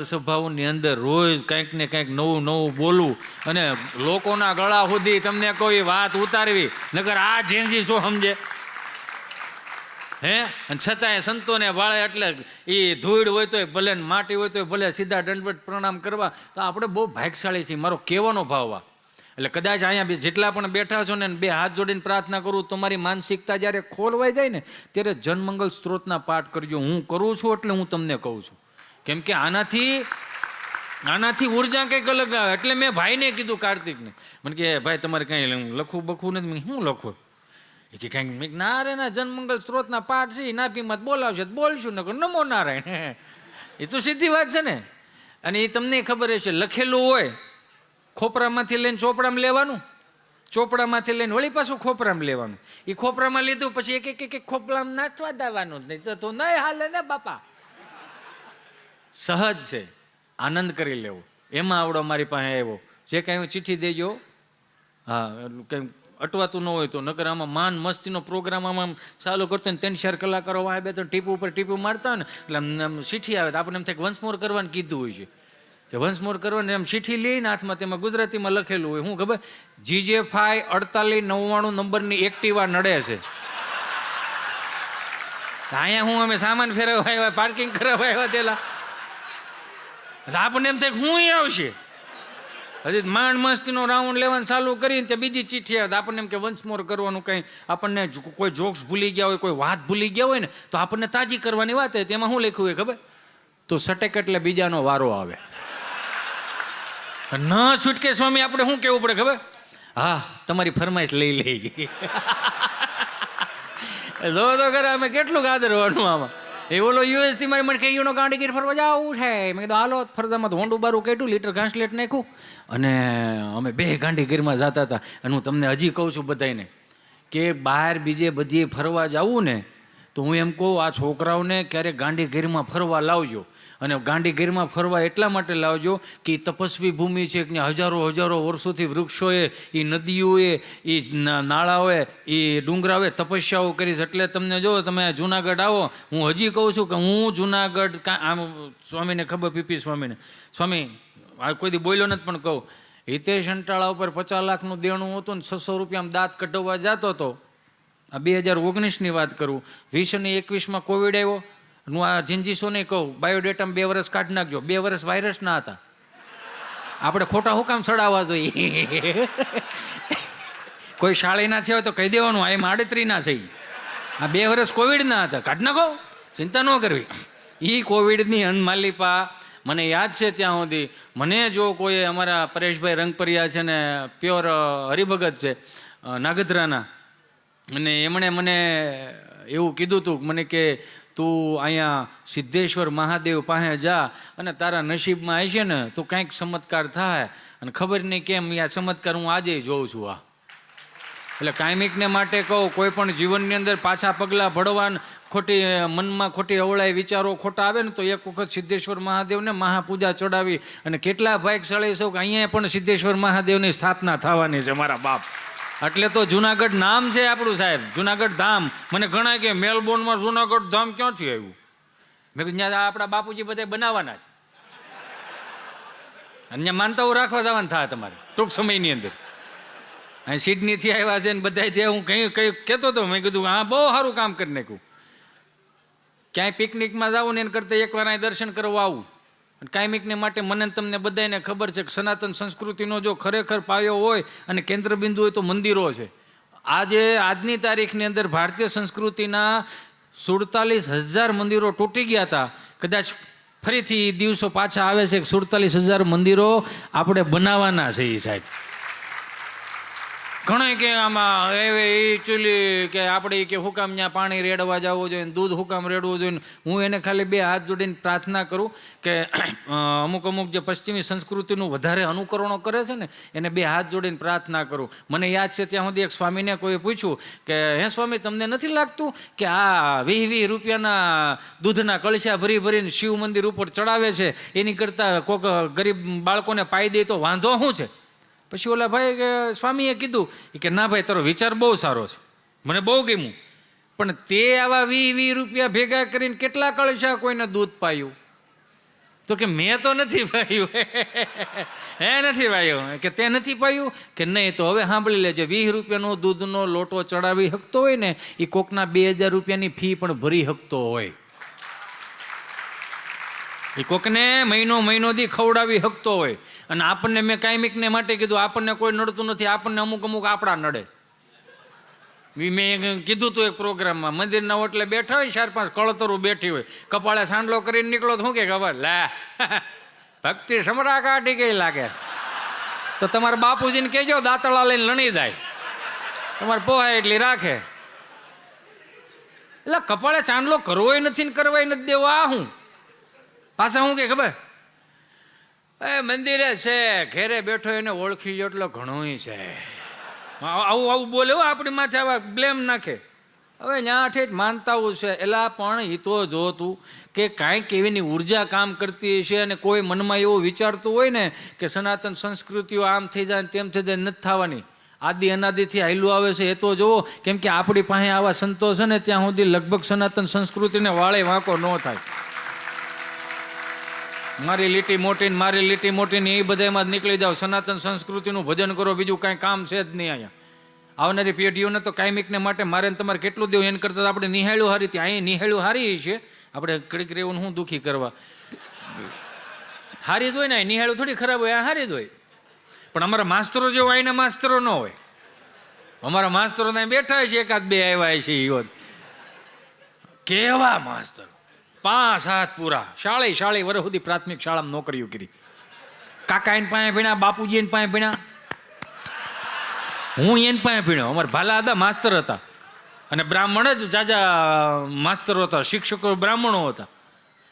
સભાઓની અંદર રોજ કંઈક ને કંઈક નવું નવું બોલવું અને લોકોના ગળા સુધી તમને કોઈ વાત ઉતારવી, નકર આ જેનજી શું સમજે હે? અને છતાંય સંતોને વાળે એટલે એ ધૂળ હોય તોય ભલે, માટી હોય તોય ભલે, સીધા દંડવત પ્રણામ કરવા. તો આપણે બહુ ભાગ્યશાળી છીએ, મારો કહેવાનો ભાવ આ. એટલે કદાચ અહીંયા જેટલા પણ બેઠા છો ને, બે હાથ જોડીને પ્રાર્થના કરું, તમારી માનસિકતા જ્યારે ખોલવાઈ જાય ને ત્યારે જનમંગલ સ્ત્રોતના પાઠ કરજો. હું કરું છું એટલે હું તમને કહું છું, કેમ કે આનાથી ઉર્જા કંઈક અલગ આવે. એટલે મેં ભાઈને કીધું, કાર્તિકને, મને કે ભાઈ તમારે કંઈ લખવું બખવું નથી. શું લખો? એ કે કંઈક ના રે ના જનમંગલ સ્ત્રોતના પાઠ છે, નાપીમાં બોલાવશે બોલશું, નકર નમો નારાયણ. એ તો સીધી વાત છે ને. અને એ તમને ખબર હશે, લખેલું હોય ખોપરામાંથી લઈને ચોપડામાં લેવાનું, ચોપડામાંથી લઈને વળી પાછું ખોપરામાં લેવાનું. એ ખોપરામાં લીધું પછી એક એક ખોપરામાં નાચવા દેવાનું જ નહીં, તો નહીં હાલે ને બાપા. સહજ છે, આનંદ કરી લેવો. એમાં આવડો મારી પાસે આવ્યો, જે કાંઈ ચિઠ્ઠી દેજો. હા, કંઈ અટવાતું ન હોય તો, નકર આમાં માન મસ્તીનો પ્રોગ્રામ આમાં ચાલુ કરતો ને 3-4 કલાકારો વાય બે તો ટીપુ ઉપર ટીપુ મારતા હોય ને, એટલે ચિઠ્ઠી આવે તો આપણને એમ થાય વંશ મોર કરવાનું કીધું હોય છે. તે વંશ મોર કરવાનું એમ ચિઠ્ઠી લઈને હાથમાં, તેમાં ગુજરાતીમાં લખેલું હોય. શું ખબર? GJ5 4899 નંબરની એક્ટિવા નડે છે. અહીંયા હું અમે સામાન ફેરવવા આવ્યા, પાર્કિંગ કરાવવા આવ્યા તેલા. આપણને એમ થાય હું આવશે. હજી માંડ મસ્તીનો રાઉન્ડ લેવાનું ચાલુ કરીને તે બીજી ચિઠ્ઠી આવે. આપણને એમ કે વંશ મોર કરવાનું કંઈ, આપણને કોઈ જોક્સ ભૂલી ગયા હોય, કોઈ વાત ભૂલી ગયા હોય ને, તો આપણને તાજી કરવાની વાત હોય. તેમાં શું લખ્યું હોય ખબર? તો સટેક એટલે બીજાનો વારો આવે. ન છૂટકે સ્વામી આપણે શું કહેવું પડે ખબર? હા, તમારી ફરમાઈશ લઈ લઈ. જો તો ખરા અમે કેટલું ગાદરવાનું આમાં. એ ઓલો યુએસથી મારે મને કહ્યું ગાંધીગીર ફરવા જવું છે. મેં કીધું હાલો. ફરજામાં હોંડું બારું કેટલું લીટર ઘાસલેટ નાખ્યું અને અમે 2 ગાંધીગીરમાં જતા હતા. અને હું તમને હજી કહું છું બધાને કે બહાર બીજે બધી ફરવા જવું ને, તો હું એમ કહું આ છોકરાઓને ક્યારેક ગાંધીગીરમાં ફરવા લાવજો. અને ગાંધીગીરમાં ફરવા એટલા માટે લાવજો કે એ તપસ્વી ભૂમિ છે, કે હજારો વર્ષોથી વૃક્ષોએ, એ નદીઓએ, એ નાળાઓએ, એ ડુંગરાઓએ તપસ્યાઓ કરી છે. એટલે તમને જો તમે જુનાગઢ આવો, હું હજી કહું છું કે હું જુનાગઢ આમ સ્વામીને ખબર, પીપી સ્વામી આ કોઈ દી બોલ્યો નથી પણ કહું, હિતેશ અંટાળા ઉપર 50 લાખનું દેણું હતું ને 600 રૂપિયામાં દાંત કઢાવવા જતો હતો. આ 2019ની વાત કરું. 20 અને 21માં કોવિડ આવ્યો. હું આ જિંજીસોને કહું, બાયોડેટામાં 2 વર્ષ કાઢી નાખજો. 2 વર્ષ વાયરસ ના હતા. આપણે ખોટા હું કામ સડાવવા જોઈએ? કોઈ શાળીના થયા હોય તો કહી દેવાનું, આ એમ 38ના છે. આ 2 વર્ષ કોવિડના હતા, કાઢી નાખો, ચિંતા ન કરવી. એ કોવિડની અનમાલિપા મને યાદ છે ત્યાં સુધી. મને જો કોઈ અમારા પરેશભાઈ રંગપરિયા છે ને, પ્યોર હરિભગત છે નાગદરાના, અને એમણે મને એવું કીધું હતું મને કે તું અહીંયા સિદ્ધેશ્વર મહાદેવ પાસે જા અને તારા નસીબમાં આવી છે ને તો કંઈક ચમત્કાર થાય. અને ખબર નહીં કેમ આ ચમત્કાર હું આજે જોઉં છું. આ એટલે કાયમિકને માટે કહું, કોઈ પણ જીવનની અંદર પાછા પગલાં ભળવા, ખોટી મનમાં ખોટી અવળાઈ વિચારો ખોટા આવે ને, તો એક વખત સિદ્ધેશ્વર મહાદેવને મહાપૂજા ચડાવી. અને કેટલા ભાગ્યશાળી છો કે અહીંયા પણ સિદ્ધેશ્વર મહાદેવની સ્થાપના થવાની છે મારા બાપ. એટલે તો જુનાગઢ નામ છે આપણું સાહેબ, જુનાગઢ ધામ. મને ઘણા કે મેલબોર્નમાં જુનાગઢ ધામ ક્યાંથી આવ્યું? મેં કીધું ત્યાં આપણા બાપુજી બધા બનાવવાના છે, અને ત્યાં માનતાઓ રાખવા જવાના થાય તમારે ટૂંક સમયની અંદર. અહીં સિડનીથી આવ્યા છે ને બધા ત્યાં હું કંઈ કહેતો હતો. મેં કીધું હા, બહુ સારું કામ કરી નાખ્યું. ક્યાંય પિકનિકમાં જાવું ને એને કરતાં એકવાર અહીં દર્શન કરવા આવું. અને કાયમિકને માટે મને તમને બધાને ખબર છે કે સનાતન સંસ્કૃતિનો જો ખરેખર પાયો હોય અને કેન્દ્રબિંદુ હોય તો મંદિરો છે. આજની તારીખની અંદર ભારતીય સંસ્કૃતિના 47,000 મંદિરો તૂટી ગયા હતા. કદાચ ફરીથી દિવસો પાછા આવે છે કે 47,000 મંદિરો આપણે બનાવવાના છે. એ સાહેબ ઘણા કે આમાં એકચ્યુઅલી કે આપણે કે હુકામ ત્યાં પાણી રેડવા જવું જોઈએ, દૂધ હુકામ રેડવું જોઈએ. હું એને ખાલી 2 હાથ જોડીને પ્રાર્થના કરું કે અમુક જે પશ્ચિમી સંસ્કૃતિનું વધારે અનુકરણો કરે છે ને, એને 2 હાથ જોડીને પ્રાર્થના કરું. મને યાદ છે ત્યાં સુધી એક સ્વામીને કોઈ પૂછ્યું કે હે સ્વામી, તમને નથી લાગતું કે આ 20 રૂપિયાના દૂધના કળશા ભરીને શિવ મંદિર ઉપર ચડાવે છે, એની કરતાં કોઈક ગરીબ બાળકોને પાઈ દે તો વાંધો શું છે? પછી ઓલા ભાઈ કે સ્વામીએ કીધું કે ના ભાઈ, તારો વિચાર બહુ સારો છે, મને બહુ ગમ્યું, પણ તે આવા 20 રૂપિયા ભેગા કરીને કેટલા કળશા કોઈને દૂધ પાયું? તો કે મેં તો નથી પાયું. હે નથી પાયું કે તે નથી પાયું કે નહીં? તો હવે સાંભળી લેજે, 20 રૂપિયાનો દૂધનો લોટો ચડાવી શકતો હોય ને એ કોકના 2000 રૂપિયાની ફી પણ ભરી શકતો હોય. એ કોકને મહિનો દી ખવડાવી શકતો હોય. અને આપણને મેં કાયમિકને માટે કીધું, આપણને કોઈ નડતું નથી, આપણને અમુક આપણા નડે. મેં કીધું તું એક પ્રોગ્રામમાં, મંદિરના ઓટલે બેઠા હોય, 4-5 કળતરું બેઠી હોય, કપાળે સાંડલો કરીને નીકળો તો શું કે ખબર? લે ભક્તિ સમરા કાઢી ગઈ લાગે. તો તમારા બાપુજીને કહેજો દાંતળા લઈને લણી જાય, તમારે પોહાય એટલી રાખે. એટલે કપાળે ચાંદલો કરવોય નથી ને કરવાય નથી દેવો. આ હું પાછા હું કે ખબર? એ મંદિરે છે, ઘેરે બેઠો એને ઓળખી જો એટલો ઘણોય છે. આવું બોલે આપણી માથે આવા બ્લેમ નાખે. હવે ત્યાં ઠેઠ માનતાઓ છે. એલા પણ એ તો જોતું કે કાંઈક એવીની ઉર્જા કામ કરતી હશે, અને કોઈ મનમાં એવું વિચારતું હોય ને કે સનાતન સંસ્કૃતિઓ આમ થઈ જાય તેમ થઈ જાય, નથી થવાની. આદિ અનાદિથી હાલ્યું આવે છે એ તો જુઓ. કેમ કે આપણી પાસે આવા સંતો છે ને ત્યાં સુધી લગભગ સનાતન સંસ્કૃતિને વાળે વાંકો ન થાય. મારી લીટી મોટી ને એ બધામાં જ નીકળી જાઓ. સનાતન સંસ્કૃતિનું ભજન કરો, બીજું કાંઈ કામ છે જ નહીં. અહીંયા આવનારી પેઢીઓને તો કાયમિકને માટે મારે તમારે કેટલું દેવું એને કરતાં આપણે નિહાળ્યું હારી. ત્યાં અહીં નિહાળ્યું હારી છે. આપણે કડીક રેવું હું દુઃખી કરવા? હારી જ હોય ને, નિહાળ્યું થોડી ખરાબ હોય, આ હારી જ હોય. પણ અમારા માસ્તરો જેવો અહીંના માસ્તરો ન હોય. અમારા માસ્તરો ત્યાં બેઠા છે, 1-2 આવ્યા છે. એ કેવા માસ્તરો, 5-7 પૂરા શાળી વર્ષ સુધી પ્રાથમિક શાળામાં નોકરીઓ કરી. કાકા એને પાસે ભણ્યા, બાપુજી એને પાસે ભણ્યા, હું એને પાસે ભણ્યો. અમારા ભાલા હતા, માસ્તર હતા. અને બ્રાહ્મણ જ જાજા માસ્તરો હતા, શિક્ષકો બ્રાહ્મણો હતા.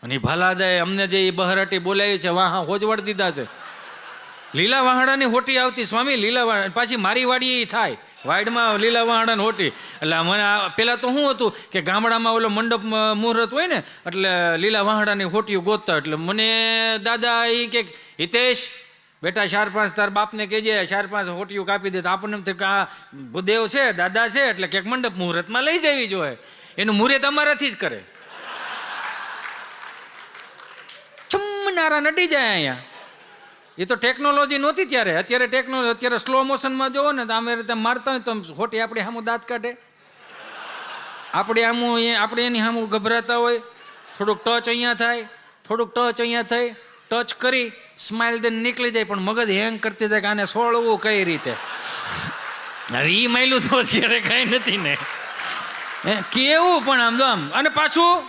અને એ ભાલા દાદાએ અમને જે બહરાટી બોલાવી છે, વાહ હોજવાડ દીધા છે. લીલા વાહડાની હોટી આવતી સ્વામી, લીલા વાહડા. પાછી મારી વાડી એ થાય વાડમાં લીલા વાહડાની હોટી. એટલે મને પેલા તો શું હતું કે ગામડામાં ઓલો મંડપ મુહૂર્ત હોય ને, એટલે લીલા વાહડાની હોટીઓ ગોતતા. એટલે મને દાદા એ કે હિતેશ બેટા 4-5 તાર બાપને કહેજે 4-5 હોટીઓ કાપી દે. તો આપણને એમ કે આ ભૂદેવ છે, દાદા છે, એટલે ક્યાંક મંડપ મુહૂર્તમાં લઈ જવી જોઈએ. એનું મુહૂર્ત અમારાથી જ કરે. ચમનારા નટી જાય અહીંયા. એ તો ટેકનોલોજી નહોતી ત્યારે. અત્યારે ટેકનોલોજી, અત્યારે સ્લો મોશનમાં જોવો ને તો અમે રીતે મારતા હોય તો ખોટી આપણે સામું દાંત કાઢે. આપણે એની સામું ગભરાતા હોય. થોડુંક ટચ અહીંયા થાય, થોડુંક ટચ અહીંયા થાય, ટચ કરી સ્માઇલ દઈને નીકળી જાય. પણ મગજ હેંગ કરતી જાય કે આને સોળવું કઈ રીતે. હવે એ માયલું તો અત્યારે કાંઈ નથી ને કેવું. પણ આમ તો આમ. અને પાછું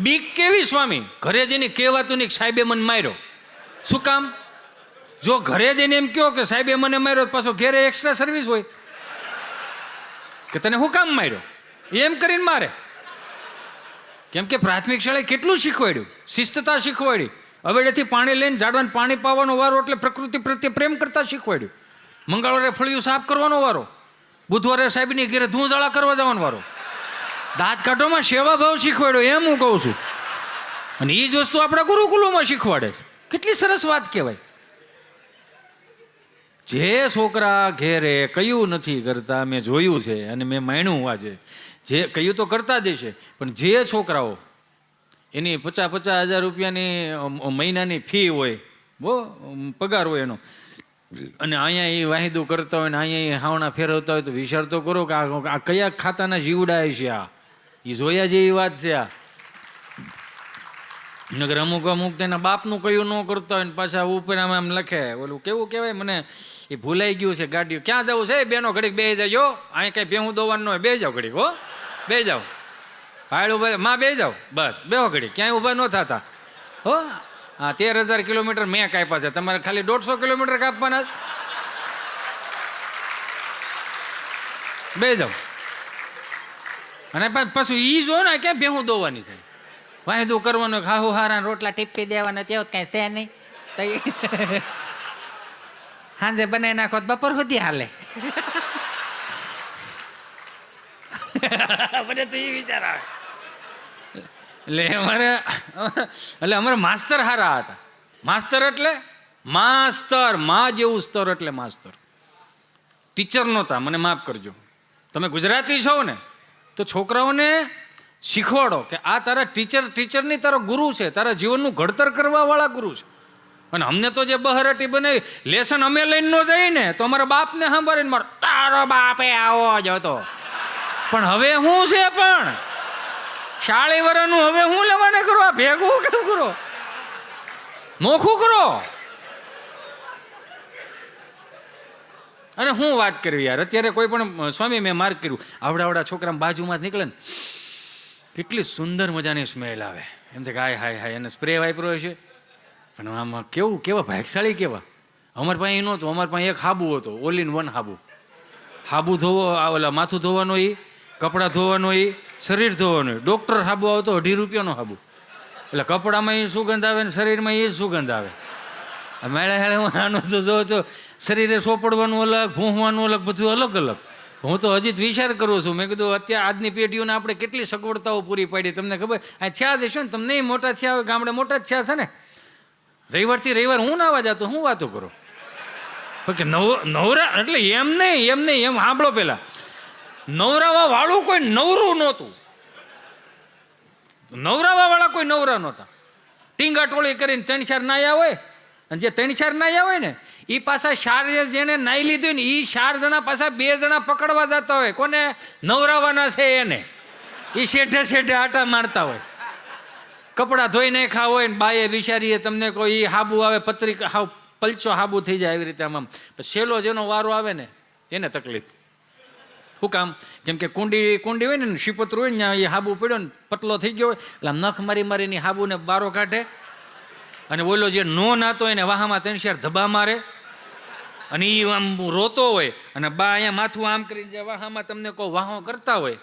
બીક કેવી સ્વામી, ઘરે જઈને કહેવાતું નહીં સાહેબે મને માર્યો. શું કામ? જો ઘરે જઈને એમ કહો કે સાહેબે મને માર્યો, પાછો ઘેરે એક્સ્ટ્રા સર્વિસ હોય કે તને શું કામ માર્યો, એમ કરીને મારે. કેમ કે પ્રાથમિક શાળાએ કેટલું શીખવાડ્યું, શિસ્તતા શીખવાડી. હવેડેથી પાણી લઈને ઝાડવાને પાણી પાવાનો વારો, એટલે પ્રકૃતિ પ્રત્યે પ્રેમ કરતા શીખવાડ્યું. મંગળવારે ફળિયું સાફ કરવાનો વારો, બુધવારે સાહેબની ઘેરે ધૂંઝાળા કરવા જવાનો વારો. દાંત કાઢવામાં સેવા ભાવ શીખવાડ્યો, એમ હું કહું છું. અને એ જ વસ્તુ આપણા ગુરુકુલોમાં શીખવાડે છે. કેટલી સરસ વાત કહેવાય. જે છોકરા ઘેરે કયું નથી કરતા, મેં જોયું છે અને મેં માણ્યું આજે. જે કયું તો કરતા જ છે, પણ જે છોકરાઓ એની 50,000 રૂપિયાની મહિનાની ફી હોય, બહુ પગાર હોય એનો, અને અહીંયા એ વાહિદું કરતા હોય ને અહીંયા એ હાવણા ફેરવતા હોય, તો વિચાર તો કરો કે આ કયા ખાતાના જીવડા છે. આ એ જોયા જેવી વાત છે. આ નગર અમુક તેના બાપનું કયું ન કરતા હોય ને પાછા ઉપર આમ લખે ઓલું કેવું કહેવાય, મને એ ભૂલાઈ ગયું છે. ગાડીઓ ક્યાં જવું છે બેનો, ઘડીક બે જાજો. અહીં કઈ ભેહું દોવાનું હોય, બે જાઓ ઘડીક. હો બે જાઓ, ભાડું ભાઈ માં બે જાઓ, બસ બેહો ઘડીક, ક્યાંય ઊભા ન થતા. હો હા 13,000 કિલોમીટર મેં કાપ્યા છે, તમારે ખાલી 150 કિલોમીટર કાપવાના. બે જાઓ. અને પાછું ઈ જો ને ક્યાં ભેહું દોવાની થાય, વાયદું કરવાનું, હાહુ હારા રોટલા ટીપી દેવાના, તેવું કાંઈ છે નહીં. તો સાંજે બનાવી નાખો બપોર સુધી હાલે. મને તો એ વિચાર આવે. એટલે અમારે માસ્તર હારા હતા. માસ્તર એટલે માસ્તર, માં જેવું સ્તર એટલે માસ્તર. ટીચર નહોતા, મને માફ કરજો. તમે ગુજરાતી છો ને તો છોકરાઓને શીખવાડો કે આ તારા ટીચર નહીં, તારો ગુરુ છે, તારા જીવનનું ઘડતર કરવા વાળા ગુરુ છે. અને અમને તો જે બહરાટી બનાવી લેસન અમે લઈને ન જઈએ ને તો અમારા બાપને સાંભળીને મારો તારો બાપે આવો જ હતો. પણ હવે શું છે, પણ 40 વર્ષનું હવે હું લેવાને કરો, ભેગું કેમ કરો, નોખું કરો. અને હું વાત કરવી યાર, અત્યારે કોઈ પણ સ્વામી મેં માર્ક કર્યું, આવડા છોકરા બાજુમાં જ નીકળે ને કેટલી સુંદર મજાની સ્મેલ આવે, એમ કે હાય હાય હાય, એને સ્પ્રે વાપર્યો છે. પણ આમાં કેવા ભાગશાળી કેવા. અમારી પાસે એ નહોતું, અમારી પાસે એક હાબુ હતો, ઓલ ઇન વન હાબુ. હાબુ ધોવો, ઓલા માથું ધોવાનો એ, કપડાં ધોવાનો એ, શરીર ધોવાનું. ડૉક્ટર હાબુ આવતો 2.5 રૂપિયાનો હાબુ. એટલે કપડામાં એ સુગંધ આવે ને શરીરમાં એ સુગંધ આવે. મેળે હેળે હું આનો તો જોઉં તો શરીરે સોપડવાનું અલગ, ભૂંહવાનું અલગ, બધું અલગ અલગ. હું તો હજી જ વિચાર કરું છું, મેં કીધું અત્યારે આજની પેઢીઓને આપણે કેટલી સગવડતાઓ પૂરી પાડી. તમને ખબર આ થયા દેશો ને, તમને મોટા થયા હોય, ગામડે મોટા જ થયા છે ને. રવિવારથી રવિવાર હું નાવા જતો, હું વાતો કરો કે નવરા એટલે એમ નહીં એમ સાંભળો. પેલા નવરાવા વાળું કોઈ નવરું નહોતું, નવરાવા વાળા કોઈ નવરા નહોતા. ટીંગા ટોળી કરીને 3-4 નાયા હોય, અને જે 3-4 નાયા હોય ને એ પાછા 4 જેને નાઈ લીધું ને એ 4 જણા પાછા 2 જણા પકડવા જતા હોય. કોને નવરાવાના છે એને, એ શેઠે આટા મારતા હોય. કપડાં ધોઈ નાખ્યા હોય ને બાએ વિચારીએ તમને કોઈ હાબુ આવે, પત્રિકા હાવ પલચો હાબુ થઈ જાય એવી રીતે. આમ છેલ્લો જેનો વારો આવે ને એને તકલીફ. શું કામ? કેમ કે કુંડી હોય ને શીપોતરું હોય ને ત્યાં એ હાબુ પડ્યો ને પતલો થઈ ગયો હોય એટલે આમ નખ મારીને હાબુને બારો કાઢે. અને ઓલો જે નો નાતો એને વાહામાં 3-4 ધબા મારે. અને એ આમ રોતો હોય અને બા અહીંયા માથું આમ કરીને જે વાહામાં તમને કહો વાહો કરતા હોય,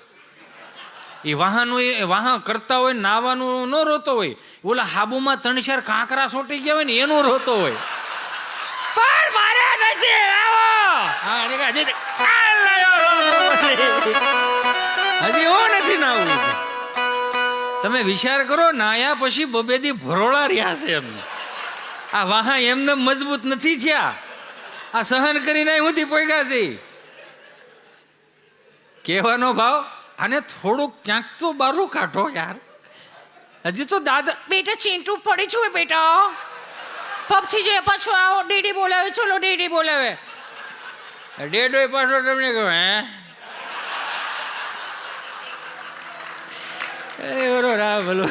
એ વાહા કરતા હોય, નાવાનું ન રોતો હોય. ઓલા હાબુમાં 3-4 કાંકરા સોટી ગયા હોય ને એનો રોતો હોય. પણ મારે નથી હજી હું નથી નાવું. તમે વિચાર કરો, નાયા પછી 2 દી ભરોળા રહ્યા છે એમને. આ વાહા એમને મજબૂત નથી થયા, આ સહન કરીને હુંથી પોગ્યા છે. કહેવાનો ભાવ આને થોડુંક ક્યાંક તો બારું કાઢો યાર. હજી તો દાદા બેટા ચીંટુ પડી છું બેટા, પબથી જે પાછો આવો ડીડી બોલાવે, ચલો ડીડી બોલાવે. ડેડો પાછો તમને કહો હે બરો રા ભલો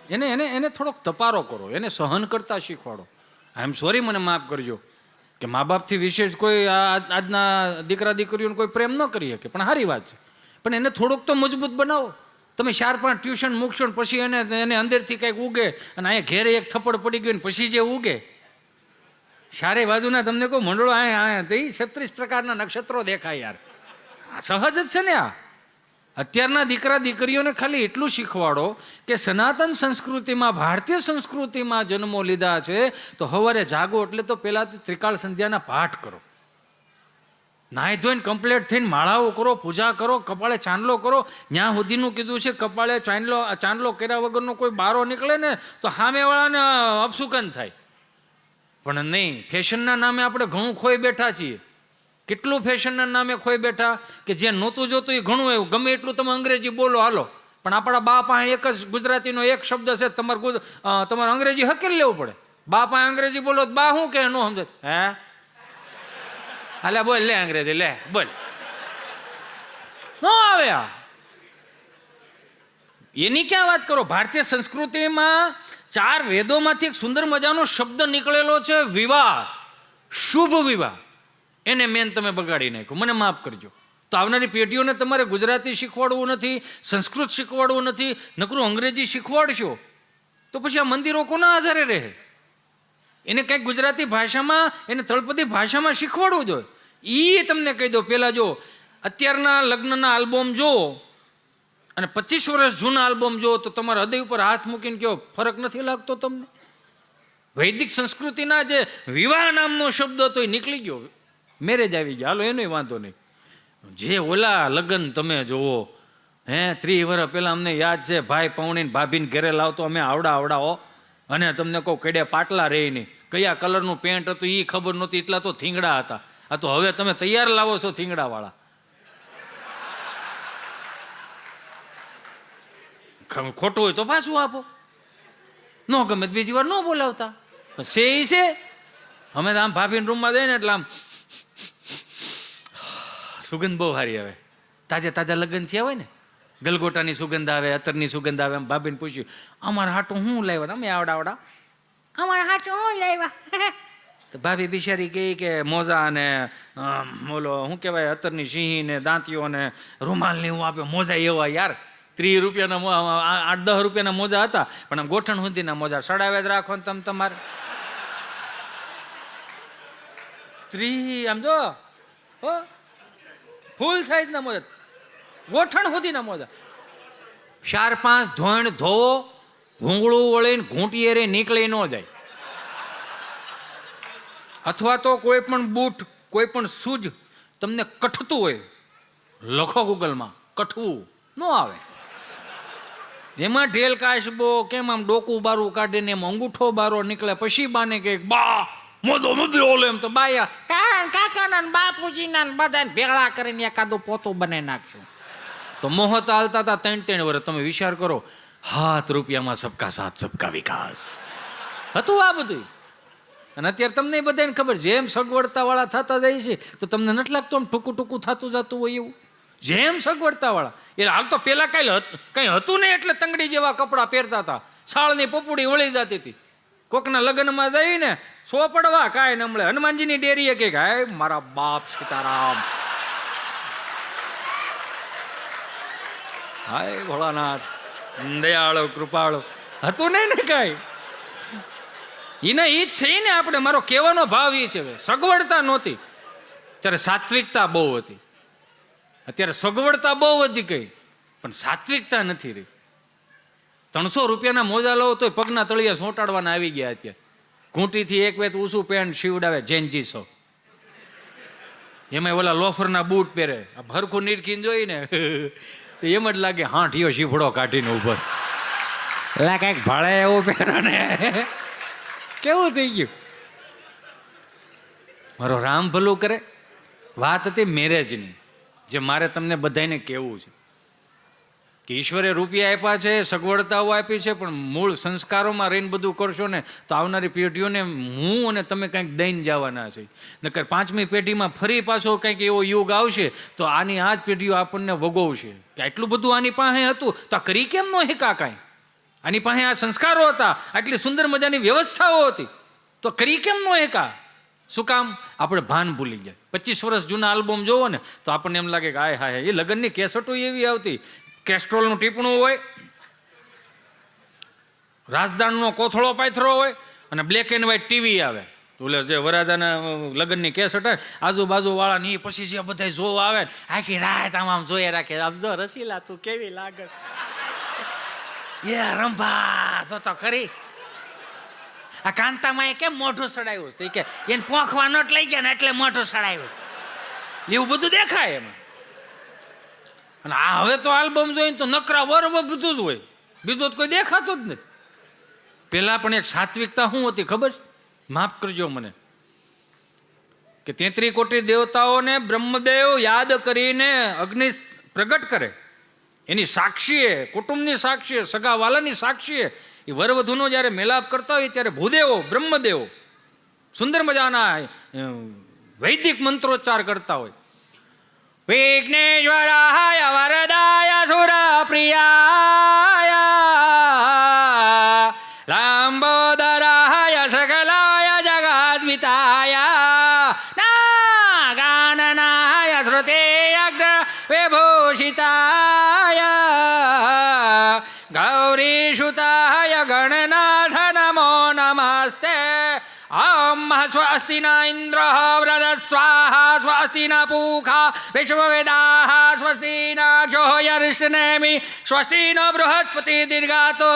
એને થોડોક તપારો કરો, એને સહન કરતા શીખવાડો. આઈ એમ સોરી, મને માફ કરજો કે મા બાપથી વિશેષ કોઈ આજના દીકરા દીકરીઓને કોઈ પ્રેમ ન કરી શકે, પણ સારી વાત છે. પણ એને થોડુંક તો મજબૂત બનાવો. તમે 4-5 ટ્યુશન મૂકશો ને પછી એને અંદરથી કંઈક ઉગે, અને અહીંયા ઘેરે એક થપ્પડ પડી ગયો ને પછી જે ઉગે ચારે બાજુના તમને કહું મંડળો અહીંયા તો 36 પ્રકારના નક્ષત્રો દેખાય યાર. સહજ જ છે ને આ. અત્યારના દીકરા દીકરીઓને ખાલી એટલું શીખવાડો કે સનાતન સંસ્કૃતિમાં, ભારતીય સંસ્કૃતિમાં જન્મો લીધા છે તો સવારે જાગો એટલે તો પહેલાં ત્રિકાળ સંધ્યાના પાઠ કરો, નાહી ધોઈને કમ્પ્લીટ થઈને માળાઓ કરો, પૂજા કરો, કપાળે ચાંદલો કરો. ત્યાં સુધીનું કીધું છે કપાળે ચાંદલો કર્યા વગરનો કોઈ બારો નીકળે ને તો સામેવાળાને અપસુકન થાય. પણ નહીં, ફેશનના નામે આપણે ઘણું ખોઈ બેઠા છીએ. કેટલું ફેશનના નામે ખોઈ બેઠા કે જે નહોતું જોતું એ ઘણું એવું. ગમે એટલું તમે અંગ્રેજી બોલો હાલો, પણ આપણા બા પાસે એક જ ગુજરાતીનો એક શબ્દ છે, તમારે અંગ્રેજી હકેલી લેવું પડે. બા પાસે અંગ્રેજી બોલો તો બા શું કે ન સમજે, હે હાલે બોલ લે અંગ્રેજી લે બોલ, ન આવે. આ એની ક્યાં વાત કરો. ભારતીય સંસ્કૃતિમાં 4 વેદોમાંથી એક સુંદર મજાનો શબ્દ નીકળેલો છે, વિવાહ, શુભ વિવાહ. એને મેન તમે બગાડી નાખ્યો, મને માફ કરજો. તો આવનારી પેઢીઓને તમારે ગુજરાતી શીખવાડવું નથી, સંસ્કૃત શીખવાડવું નથી, નકરું અંગ્રેજી શીખવાડશો તો પછી આ મંદિરો કોના આધારે રહે? એને કંઈક ગુજરાતી ભાષામાં, એને તળપદી ભાષામાં શીખવાડવું જોઈએ. એ તમને કહી દો, પહેલાં જો અત્યારના લગ્નના આલ્બમ જો અને 25 વર્ષ જૂના આલ્બમ જો તો તમારા હૃદય ઉપર હાથ મૂકીને કહો ફરક નથી લાગતો તમને? વૈદિક સંસ્કૃતિના જે વિવાહ નામનો શબ્દ હતો એ નીકળી ગયો, મેરેજ આવી ગયા, હાલો એનોય વાંધો નહીં. જે ઓલા લગ્ન તમે જોવો, 30 વર્ષ પહેલાં અમને યાદ છે, ભાઈ પૌણીને ભાભીને ઘરે લાવતો અમે આવડાવો, અને તમને કહું કેડે પાટલા રહી નહીં, કયા કલરનું પેન્ટ હતું એ ખબર નહોતી, એટલા તો થીંગડા હતા. આ તો હવે તમે તૈયાર લાવો છો થીંગડાવાળા. ખોટું હોય તો પાછું આપો, ન ગમે બીજી વાર ન બોલાવતા. છે ઈ છે. અમે તો આમ ભાભીના રૂમમાં જઈએ ને એટલે આમ સુગંધ બહુ સારી આવે. તાજા લગ્ન થયા હોય ને, ગલગોટાની સુગંધ આવે, અત્તરની સુગંધ આવે. આમ ભાભીને પૂછ્યું, અમારા હાટું હું લાવ્યા? તમે આવડા અમારા હાચું હું લાવ્યા? તો ભાભી બિચારી કહે કે મોજા અને ઓલો શું કહેવાય, અત્તરની સિંહી ને દાંતીઓ ને રૂમાલ ને એવું આપે. મોજા એવા યાર 30 રૂપિયાના 8-10 રૂપિયાના મોજા હતા, પણ આમ ગોઠણ સુધીના મોજા સડાવે જ રાખો ને તમે તમારે 30 આમ જો ફૂલ સાઈઝના મોજા, ગોઠણ સુધીના મોજા. 4-5 ધોણ ધોવો, ભૂંગળું વળીને ઘૂંટીએ રે નીકળી ન જાય. અથવા તો કોઈ પણ બૂટ, કોઈ પણ શૂઝ તમને કઠતું હોય, લખો ગૂગલમાં, કઠવું ન આવે. એમાં ઢેલ કાશબો કેમ આમ ડોકું બારું કાઢીને એમ અંગૂઠો બારો નીકળે, પછી બાને કે બા મોદો મોદી ઓલે એમ તો બાયા તારા કાકાના ને બાપુજીના ને બધાને ભેળા કરીને એકાદું પોતું બનાવી નાખશું. તો મોહત હાલતા હતા 3-3 વર્ષ. તમે વિચાર કરો, ₹7 સબકા સાથ સબકા વિકાસ હતું આ બધું. અને અત્યારે તમને બધાને ખબર, જેમ સગવડતા વાળા થતા જાય છે તો તમને નથી લાગતું આમ ટૂંકું થતું જતું હોય એવું? જેમ સગવડતા વાળા એટલે હાલ તો પેલા કઈ હતું નહીં, એટલે તંગડી જેવા કપડાં પહેરતા હતા, સાળની પપુડી વળી જતી હતી. કોકના લગ્નમાં જઈને સોપડવા કાંઈ ન મળે. હનુમાનજીની ડેરીએ કે હાય મારા બાપ સીતારામ, હાય ભોળાનાથ દયાળો કૃપાળો, હતું નહીં ને કાંઈ. એના ઈ જ છે ને આપણે, મારો કહેવાનો ભાવ એ છે, સગવડતા નહોતી ત્યારે સાત્વિકતા બહુ હતી. અત્યારે સગવડતા બહુ વધી ગઈ પણ સાત્વિકતા નથી રહી. 300 રૂપિયાના મોજા લો તો પગના તળિયા સોંટાડવાના આવી ગયા. અત્યારે ઘૂંટીથી એક વેત ઊંચું પેન્ટ સીવડાવે જેનજીસો, એમાં ઓલા લોફરના બૂટ પહેરે. હરખું નીરખીને જોઈને તો એમ જ લાગે હાંઠિયો શીફડો કાઢીને ઉપર એટલે કંઈક ભાડે એવું પહેરો ને કેવું થઈ ગયું. મારો રામ ભલું કરે. વાત હતી મેરેજની, જે મારે તમને બધાને કહેવું છે કે ઈશ્વરે રૂપિયા આપ્યા છે, સગવડતાઓ આપી છે, પણ મૂળ સંસ્કારોમાં રહીને બધું કરશો ને તો આવનારી પેઢીઓને હું અને તમે કંઈક દઈને જવાના છે. નકર 5મી પેઢીમાં ફરી પાછો કંઈક એવો યુગ આવશે તો આની આ જ પેઢીઓ આપણને વગોવશે કે આટલું બધું આની પાસે હતું તો આ કરી કેમ ન હેકા કાંઈ? આની પાસે આ સંસ્કારો હતા, આટલી સુંદર મજાની વ્યવસ્થાઓ હતી, તો કરી કેમ ન હેકા? શું કામ? આપણે ભાન ભૂલી ગયા. 25 વર્ષ જૂના આલ્બમ જોવો ને તો આપણને એમ લાગે કે હાય હાય, એ લગ્નની કેસેટો એવી આવતી, કેસ્ટ્રોલનું ટીપણું હોય, રાજદાણનો કોથળો પાથરો હોય અને બ્લેક એન્ડ વ્હાઈટ ટીવી આવે. ઓલે જે વરાજાના લગ્નની કેસેટ હોય, આજુબાજુ વાળા ની પછી જે બધા જોવા આવે, આખી રાત આમ જોઈએ રાખે, આમ જો રસીલા તું કેવી લાગે એ રંભા જો તો ખરી. આ કાંતામાં એ કેમ મોઢું સડાયું છે કે એને પોંખવા નોટ લઈ ગયા ને એટલે મોઢું સડાયું છે, એવું બધું દેખાય એમાં. અને આ હવે તો આલ્બમ જોઈને તો નકરા વર્વ બધું જ હોય, બીજું કોઈ દેખાતું જ નથી. પેલા પણ એક સાત્વિકતા શું હતી ખબર છે? માફ કરજો મને, કે 33 કોટી દેવતાઓને બ્રહ્મદેવ યાદ કરીને અગ્નિ પ્રગટ કરે, એની સાક્ષીએ, કુટુંબની સાક્ષીએ, સગાવાલાની સાક્ષીએ એ વરવધુનો જ્યારે મેલાપ કરતા હોય ત્યારે ભૂદેવો બ્રહ્મદેવો સુંદર મજાના વૈદિક મંત્રોચ્ચાર કરતા હોય. વિઘ્નેશ્વરાય વરદાય સુરપ્રિયાય લાંબોદરાય સકલાય જગદ્વિતાય નાગાનનાય શ્રુતેયજ્ઞ વિભૂષિતાય ગૌરીસુતાય ગણનાથ નમો નમસ્તે. ઓમ સ્વસ્તિ ન ઇન્દ્ર વ્રત સ્વાહા સ્વસ્તિ ન પૂખા વિશ્વવેદાઃ સ્વસ્તિ ન ક્ષોયર્ષ્ણેમિ સ્વસ્તિ ન બૃહસ્પતિ દીર્ઘાતો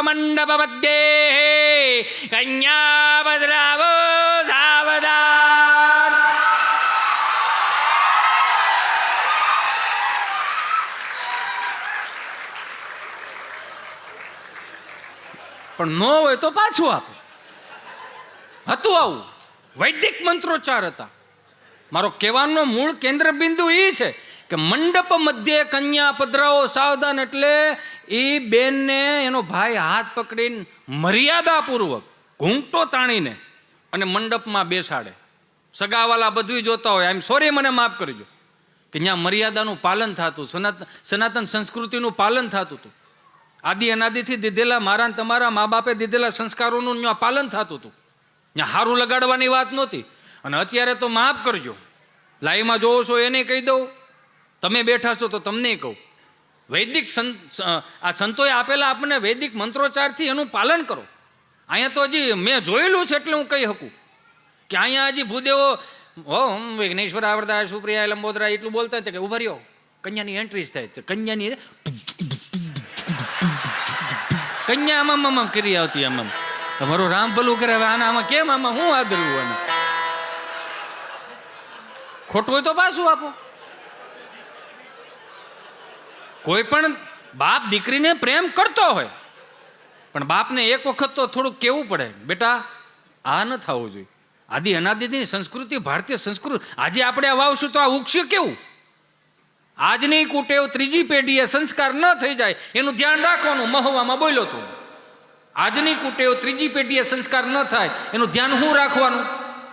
મંડપ મધ્યે કન્યા ભદ્રાવો સાવધાન. પણ ન હોય તો પાછું આપે. હતું આવું, વૈદિક મંત્રોચ્ચાર હતા. મારો કહેવાનો મૂળ કેન્દ્ર બિંદુ એ છે કે મંડપ મધ્યે કન્યા પધરાવો સાવધાન, એટલે એ બેનને એનો ભાઈ હાથ પકડીને મર્યાદાપૂર્વક ઘૂંટો તાણીને અને મંડપમાં બેસાડે. સગાવાલા બધું જોતા હોય, આઈ એમ સોરી, મને માફ કરજો, કે ત્યાં મર્યાદાનું પાલન થતું, સનાતન સંસ્કૃતિનું પાલન થતું હતું. આદિ અનાદિથી દીધેલા મારા ને તમારા મા બાપે દીધેલા સંસ્કારોનું ત્યાં પાલન થતું હતું. ત્યાં હારું લગાડવાની વાત નહોતી. અને અત્યારે તો માફ કરજો, લાઈવમાં જોવો છો એને કહી દઉં, તમે બેઠા છો તો તમને કહું, વૈદિક આ સંતોએ આપેલા આપણને વૈદિક મંત્રોચ્ચારથી એનું પાલન કરો. અહીંયા તો હજી મેં જોયેલું છે એટલે હું કહી શકું કે અહીંયા હજી ભૂદેવો ઓમ વિઘ્નેશ્વર આવરદા સુપ્રિયા લંબોદરા એટલું બોલતા હતા કે ઉભા રહ્યો, કન્યાની એન્ટ્રી થાય છે, કન્યાની કન્યા આમાં કરી આવતી, આમાં તમારું રામ ભલું કરે. હવે આમાં કેમ, આમાં હું આદરવું, આને ખોટું હોય તો પાછું આપો. કોઈ પણ બાપ દીકરીને પ્રેમ કરતો હોય, પણ બાપને એક વખત તો થોડુંક કહેવું પડે, બેટા આ ન થવું જોઈએ. આદિ અનાદિની સંસ્કૃતિ, ભારતીય સંસ્કૃતિ, આજે આપણે આ વાવશું તો આ ઉગશે કેવું? આજની કુટેવ ત્રીજી પેઢીએ સંસ્કાર ન થઈ જાય એનું ધ્યાન રાખવાનું. મહુવામાં બોલ્યો તું, આજની કુટેવ ત્રીજી પેઢીએ સંસ્કાર ન થાય એનું ધ્યાન હું રાખવાનું.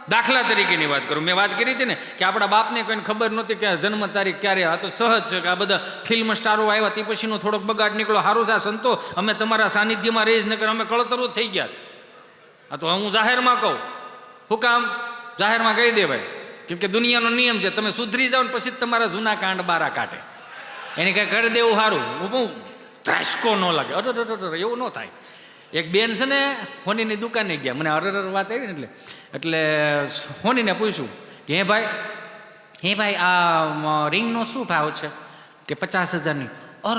દાખલા તરીકેની વાત કરું, મેં વાત કરી હતી ને કે આપણા બાપને કોઈને ખબર નહોતી કે જન્મ તારીખ ક્યારે. આ તો સહજ છે કે આ બધા ફિલ્મ સ્ટારો આવ્યા તે પછીનો થોડોક બગાડ નીકળ્યો. સારું છે સંતો, અમે તમારા સાનિધ્યમાં રહી જ નકર અમે કળતરો જ થઈ ગયા. આ તો હું જાહેરમાં કહું, શું કામ જાહેરમાં કહી દે ભાઈ, કેમ કે દુનિયાનો નિયમ છે, તમે સુધરી જાઓ ને પછી તમારા જૂના કાંડ બારા કાઢે. એને કંઈ કરી દેવું સારું, બહુ ત્રાસકો ન લાગે. અરે એવું ન થાય. એક બેન છે ને હોનીની દુકાને ગયા, મને વાત આવી ને એટલે હોનીને પૂછ્યું કે હે ભાઈ આ રિંગનો શું ભાવ છે? કે 50,000ની. અરર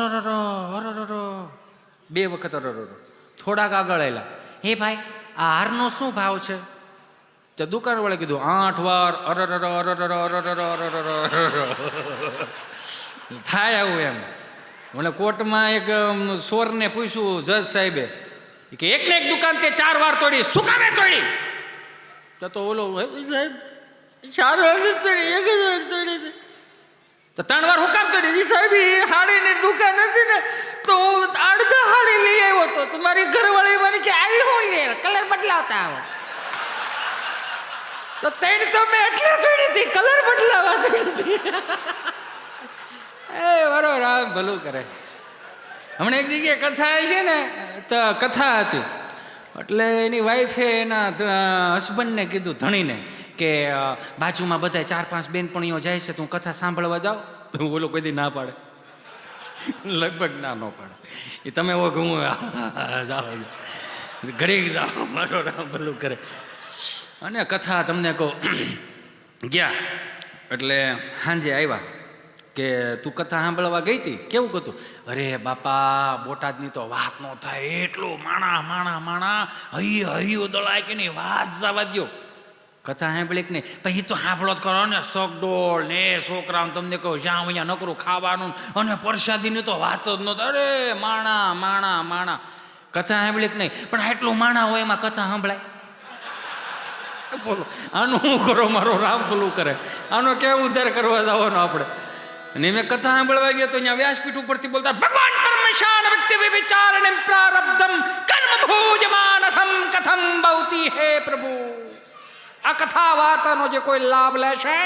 2 વખત અરર. થોડાક આગળ આવેલા, હે ભાઈ આ હારનો શું ભાવ છે? તો દુકાનવાળે કીધું 8 વાર થાય આવું એમ. મને કોર્ટમાં એક સોરને પૂછ્યું જજ સાહેબે કે એકને એક દુકાન તે 4 વાર તોડી, શું કામે તોડી? તો ઓલો સાહેબ 4 વાર તોડી, 1 જ વાર તોડી. તો 3 વાર હું કામ તોડી? સાહેબ એ હાડીની દુકાન હતી ને તો અડધા હાડી લઈ આવ્યો હતો, તમારી ઘરવાળી મને કે આવી હું લે કલર બદલાવતા આવો. તો 3 તો મેં એટલે તોડી હતી, કલર બદલાવા તોડી હતી. એ મારો રામ ભલું કરે. હમણાં એક જગ્યાએ કથા છે ને, તો કથા હતી એટલે એની વાઈફે એના હસબન્ડને કીધું, ધણીને, કે બાજુમાં બધા 4-5 બેનપણીઓ જાય છે, તું કથા સાંભળવા જાઓ. બોલો કોઈ દી ના પાડે, લગભગ ના ન પાડે. એ તમે હું જાઓ ઘડીક જાઓ, મારો રામ ભલું કરે. અને કથા તમને કહું, ગયા એટલે સાંજે આવ્યા કે તું કથા સાંભળવા ગઈ હતી, કેવું હતું? અરે બાપા બોટાદની તો વાત ન થાય, એટલું માણા હૈયું દળાય કે નહીં, વાત જવા દો. કથા સાંભળી કે નહીં? પછી તો સાંભળો જ કરો ને, શકડોળ ને છોકરાઓને તમને કહું જ્યાં અહીંયા નકરું ખાવાનું અને પ્રસાદીની તો વાત જ નહોતી. અરે માણા કથા સાંભળી કે નહીં? પણ આટલું માણા હોય એમાં કથા સાંભળાય? બોલો આનું શું કરો, મારો રામ ભલું કરે. આનો કેવો ઉદ્ધાર કરવા જવાનો આપણે? અને મેં કથા સાંભળવા ગયો તો અહીંયા વ્યાસપીઠ ઉપરથી બોલતા, ભગવાન પરમેશાન વ્યક્તિ વિચારણે પ્રારબ્ધમ કર્મ ભોજમાનસમ કથમ ભવતી હે પ્રભુ. આ કથા વાર્તાનો જે કોઈ લાભ લેશે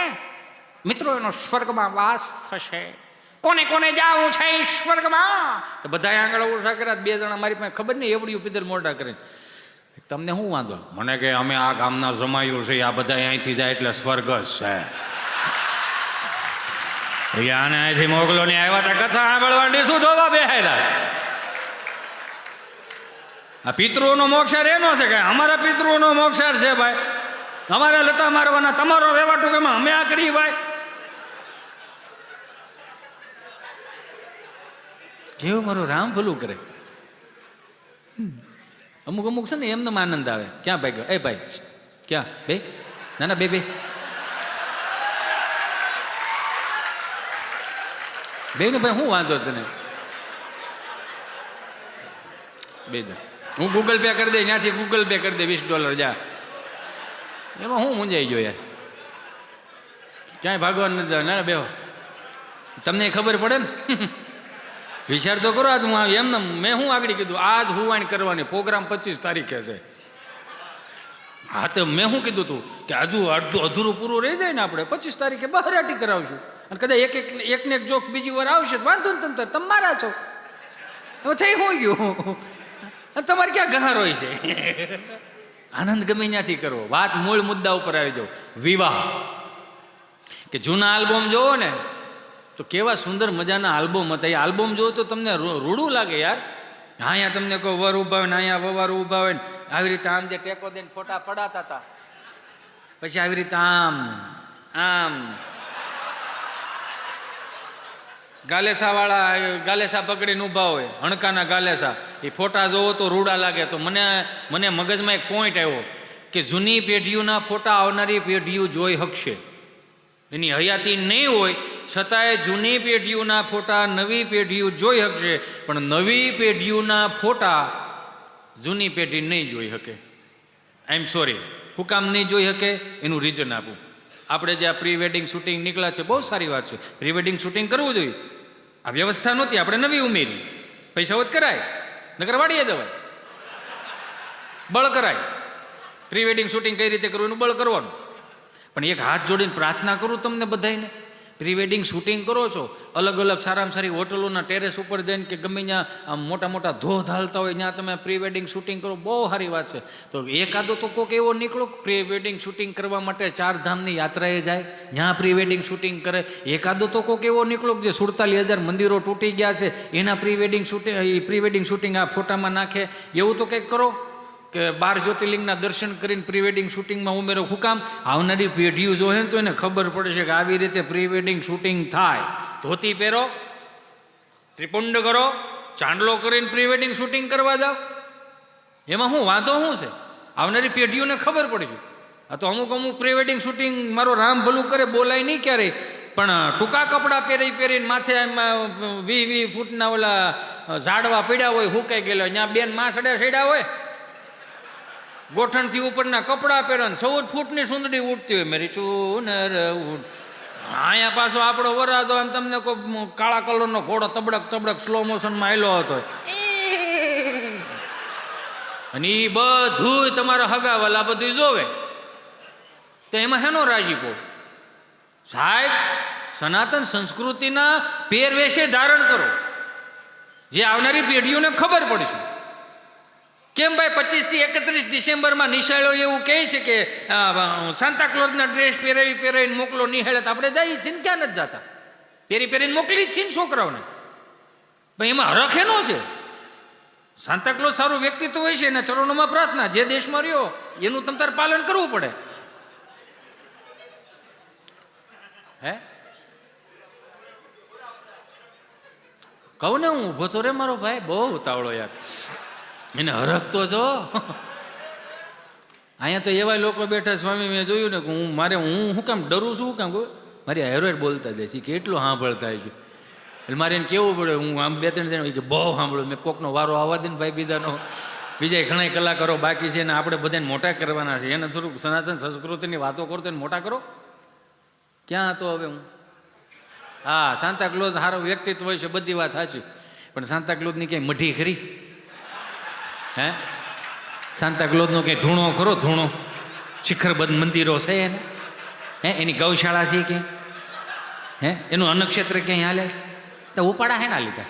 મિત્રો, એનો સ્વર્ગમાં વાસ થશે. કોને કોને જાવું છે સ્વર્ગમાં? તો બધા આંગળ ઓછા કર્યા. 2 જણા મારી પાસે ખબર નહીં એવડી પીધર મોટા કરીને, તમને શું વાંધો? મને કે અમે આ ગામના જમાયું છે, આ બધા અહીંથી જાય એટલે સ્વર્ગ જ છે. આને અહીંથી મોકલો ને આવ્યા હતા કથા સાંભળવાની, શું જોવા બેહાયલા? આ પિતૃઓનો મોક્ષાર એનો છે કે અમારા પિતૃઓનો મોક્ષાર છે ભાઈ, અમારે લતા મારવાના, તમારો રહેવા ટૂંકમાં અમે આ કરી ભાઈ. કેવું મારું રામ ભલું કરે. અમુક છે ને એમને આનંદ આવે. ક્યાં ભાઈ ગયો? એ ભાઈ ક્યાં બે? ના બે ને ભાઈ શું વાંધો તને? બે હું ગૂગલ પે કરી દે, ત્યાંથી ગૂગલ પે કરી દે $20 જા. એમાં હું મૂંઝાઈ ગયો યાર. ક્યાંય ભાગવાનું નથી. ના બેહો, તમને ખબર પડે ને. વિચાર તો કરો. આજ હું એમને મેં હું આગળ કીધું, આજ હુવાણી કરવાની, પ્રોગ્રામ 25 તારીખે છે. હા તો મેં શું કીધું તું કે હજુ અધૂરું પૂરું રહી જાય ને, આપણે 25 તારીખે બહારાટી કરાવશું. અને કદાચ એકને એક જોક બીજી વાર આવશે તો વાંધો ને, તમે મારા છો. હવે થઈ શું ગયું? અને તમારે ક્યાં ગહાર હોય છે? આનંદ ગમે ત્યાંથી કરવો. વાત મૂળ મુદ્દા ઉપર આવી જાઓ. વિવાહ કે જૂના આલ્બમ જોવો ને તો કેવા સુંદર મજાના આલ્બમ હતા. એ આલ્બમ જોવો તો તમને રૂડું લાગે યાર. અહીંયા તમને કોઈ વર ઊભા હોય ને અહીંયા વવાર ઊભા હોય ને આવી રીતે આમ જે ટેકો દઈને ફોટા પડાતા હતા. પછી આવી રીતે આમ આમ ગાલેસા ગાલેસા પકડીને ઊભા હોય, હણકાના ગાલેસા. એ ફોટા જોવો તો રૂડા લાગે. તો મને મગજમાં એક પોઈન્ટ આવ્યો કે જૂની પેઢીઓના ફોટા આવનારી પેઢીઓ જોઈ શકશે. એની હયાતી નહીં હોય છતાંય જૂની પેઢીઓના ફોટા નવી પેઢીઓ જોઈ શકશે, પણ નવી પેઢીઓના ફોટા જૂની પેઢી નહીં જોઈ શકે. આઈ એમ સોરી. હું કામ નહીં જોઈ શકે એનું રીઝન આપું. આપણે જે આ પ્રી વેડિંગ શૂટિંગ નીકળ્યા છે, બહુ સારી વાત છે. પ્રી વેડિંગ શૂટિંગ કરવું જોઈએ. આ વ્યવસ્થા નહોતી, આપણે નવી ઉમેરી. પૈસા હોત કરાય, નકર વાડીએ જવાય. બળ કરાય. પ્રી વેડિંગ શૂટિંગ કઈ રીતે કરવું એનું બળ કરવાનું. પણ એક હાથ જોડીને પ્રાર્થના કરું તમને બધાને, પ્રી વેડિંગ શૂટિંગ કરો છો, અલગ અલગ સારામાં સારી હોટલોના ટેરેસ ઉપર જઈને કે ગમે ત્યાં આમ મોટા મોટા ધોધ હાલતા હોય ત્યાં તમે પ્રી વેડિંગ શૂટિંગ કરો, બહુ સારી વાત છે. તો એકાદો તો કોઈક એવો નીકળો પ્રી વેડિંગ શૂટિંગ કરવા માટે 4 ધામની યાત્રાએ જાય, ત્યાં પ્રી વેડિંગ શૂટિંગ કરે. એકાદો તો કોઈક એવો નીકળો જે 47,000 મંદિરો તૂટી ગયા છે એના પ્રી વેડિંગ શૂટિંગ આ ફોટામાં નાખે. એવું તો કંઈક કરો કે 12 જ્યોતિર્લિંગના દર્શન કરીને પ્રી વેડિંગ શૂટિંગમાં ઉમેરો. શું કામ? આવનારી પેઢીઓ જોહે ને તો એને ખબર પડે છે કે આવી રીતે પ્રી વેડિંગ શૂટિંગ થાય. ધોતી પહેરો, ત્રિપુંડ કરો, ચાંદલો કરીને પ્રી વેડિંગ શૂટિંગ કરવા જાઓ. એમાં શું વાંધો શું છે? આવનારી પેઢીઓને ખબર પડશે. આ તો અમુક પ્રી વેડિંગ શૂટિંગ મારો રામ ભલું કરે, બોલાય નહીં ક્યારેય, પણ ટૂંકા કપડાં પહેરીને માથે એમાં 20 ફૂટના ઓલા ઝાડવા પીડ્યા હોય, હુકાઈ ગયેલા, ત્યાં બેન માસડા સેડા હોય, ગોઠણથી ઉપરના કપડાં પહેરે, 14 ફૂટની સુંદરી ઉઠતી હોય. મેરી ચૂનર ઉઠ. અહીંયા પાછો આપણો વરાદો અને તમને કોઈ કાળા કલરનો ઘોડો તબડક સ્લો મોશનમાં આવેલો હતો, અને એ બધું તમારા હગાવાલા બધું જોવે, તો એમાં હેનો રાજીપો? સાહેબ, સનાતન સંસ્કૃતિના પહેરવેશે ધારણ કરો, જે આવનારી પેઢીઓને ખબર પડશે. કેમ ભાઈ 25 થી 31 ડિસેમ્બરમાં નિશાળો એવું કહે છે કે સાન્તા ક્લોઝના ડ્રેસ પહેરાવીને મોકલો નિહાળે, તો આપણે જઈએ છીએ ને, ક્યાં નથી જતા? પહેરીને મોકલી જ છીએ ને છોકરાઓને. ભાઈ એમાં હરખ એનો છે. સાન્તા ક્લોઝ સારું વ્યક્તિત્વ હોય છે, એના ચરણોમાં પ્રાર્થના. જે દેશમાં રહ્યો એનું તમ તાર પાલન કરવું પડે. હે કહું ને, હું ઊભો તો રે મારો ભાઈ, બહુ ઉતાવળો યાર. એને હરખ તો જો. અહીંયા તો એવા લોકો બેઠા, સ્વામી મેં જોયું ને કે હું શું કામ ડરું છું? શું કામ મારી હેરોઈડ બોલતા જાય છે કે એટલું સાંભળતા છે, એટલે મારે એને કેવું પડે. હું આમ 2-3 જણ કે બહુ સાંભળું. મેં કોકનો વારો આવવા દે ને ભાઈ, બીજા ઘણા કલાકારો બાકી છે ને આપણે બધાને મોટા કરવાના છે. એને થોડુંક સનાતન સંસ્કૃતિની વાતો કરતો એને મોટા કરો. ક્યાં હતો હવે હું? હા, સાન્તા ક્લોઝ સારો વ્યક્તિત્વ હોય છે, બધી વાત સાચી, પણ સાન્તા ક્લોઝની ક્યાંય મઢી ખરી? હે, સાન્તા ક્લોઝનો કંઈ ધૂણો ખરો? ધૂણો શિખરબદ્ધ મંદિરો છે એને? હે, એની ગૌશાળા છે ક્યાંય? હે, એનું અન્નક્ષેત્ર ક્યાંય હાલે? તો ઉપાડા હે ના લીધા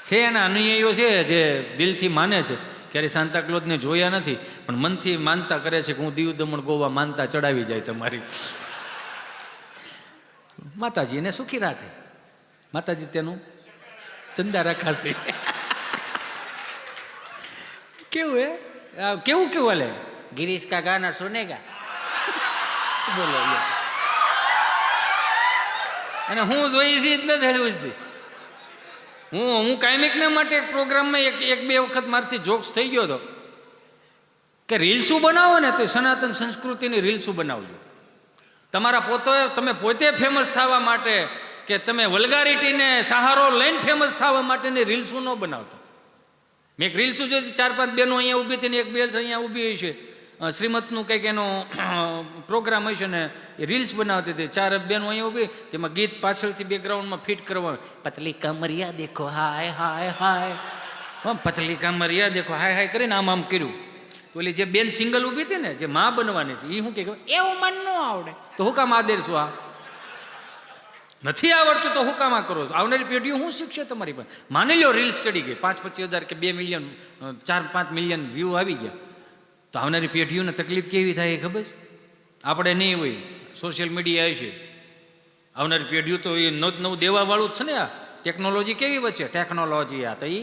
છે. એના અનુયાયીઓ છે જે દિલથી માને છે. ક્યારે સાન્તા ક્લોઝને જોયા નથી, પણ મનથી માનતા કરે છે કે હું દીવ દમણ ગોવા માનતા ચડાવી જાય તમારી. માતાજી એને સુખી રાખે, માતાજી તેનું ચંદા રખાશે. કેવું હે, કેવું હાલે? ગિરીશ કા ગાના સુનેગા, બોલો. અને હું જોઈ છે જ નથી હળવું. હું કાયમિકના માટે એક પ્રોગ્રામમાં એક બે વખત મારથી જોક્સ થઈ ગયો હતો કે રીલ્સું બનાવો ને તો સનાતન સંસ્કૃતિની રીલ્સું બનાવજો. તમે પોતે ફેમસ થવા માટે કે તમે વલ્ગારિટીને સહારો લઈને ફેમસ થવા માટેની રીલ્સું ન બનાવતા. મેં એક રીલ્સું જોઈ, 4-5 બહેનો અહીંયા ઊભી હતી ને એક બેલ્સ અહીંયા ઊભી હોય છે, શ્રીમતનું કંઈક એનો પ્રોગ્રામ હશે ને એ રીલ્સ બનાવતી હતી, 4 બહેનો અહીંયા ઊભી, તેમાં ગીત પાછળથી બેકગ્રાઉન્ડમાં ફિટ કરવા, પતલી કમરિયા દેખો હાય હાય હાય, પતલી કમરિયા દેખો હાય હાય કરીને આમ આમ કર્યું. તો ઓલી જે બેન સિંગલ ઊભી હતી ને, જે માં બનવાની છે, એ શું કે એવું મન ન આવડે. તો હું કામ આદેરશું? આ નથી આવડતું તો હું કામ આ કરો છો? આવનારી પેઢીઓ શું શીખશે તમારી પાસે? માની લો રીલ્સ ચડી ગઈ, 5-25 હજાર કે 2 મિલિયન 4-5 મિલિયન વ્યૂ આવી ગયા, તો આવનારી પેઢીઓને તકલીફ કેવી થાય એ ખબર છે? આપણે નહીં હોય, સોશિયલ મીડિયા છે, આવનારી પેઢીઓ તો એ નવું દેવાવાળું જ છે ને. આ ટેકનોલોજી કેવી વચ્ચે ટેકનોલોજી, આ તો એ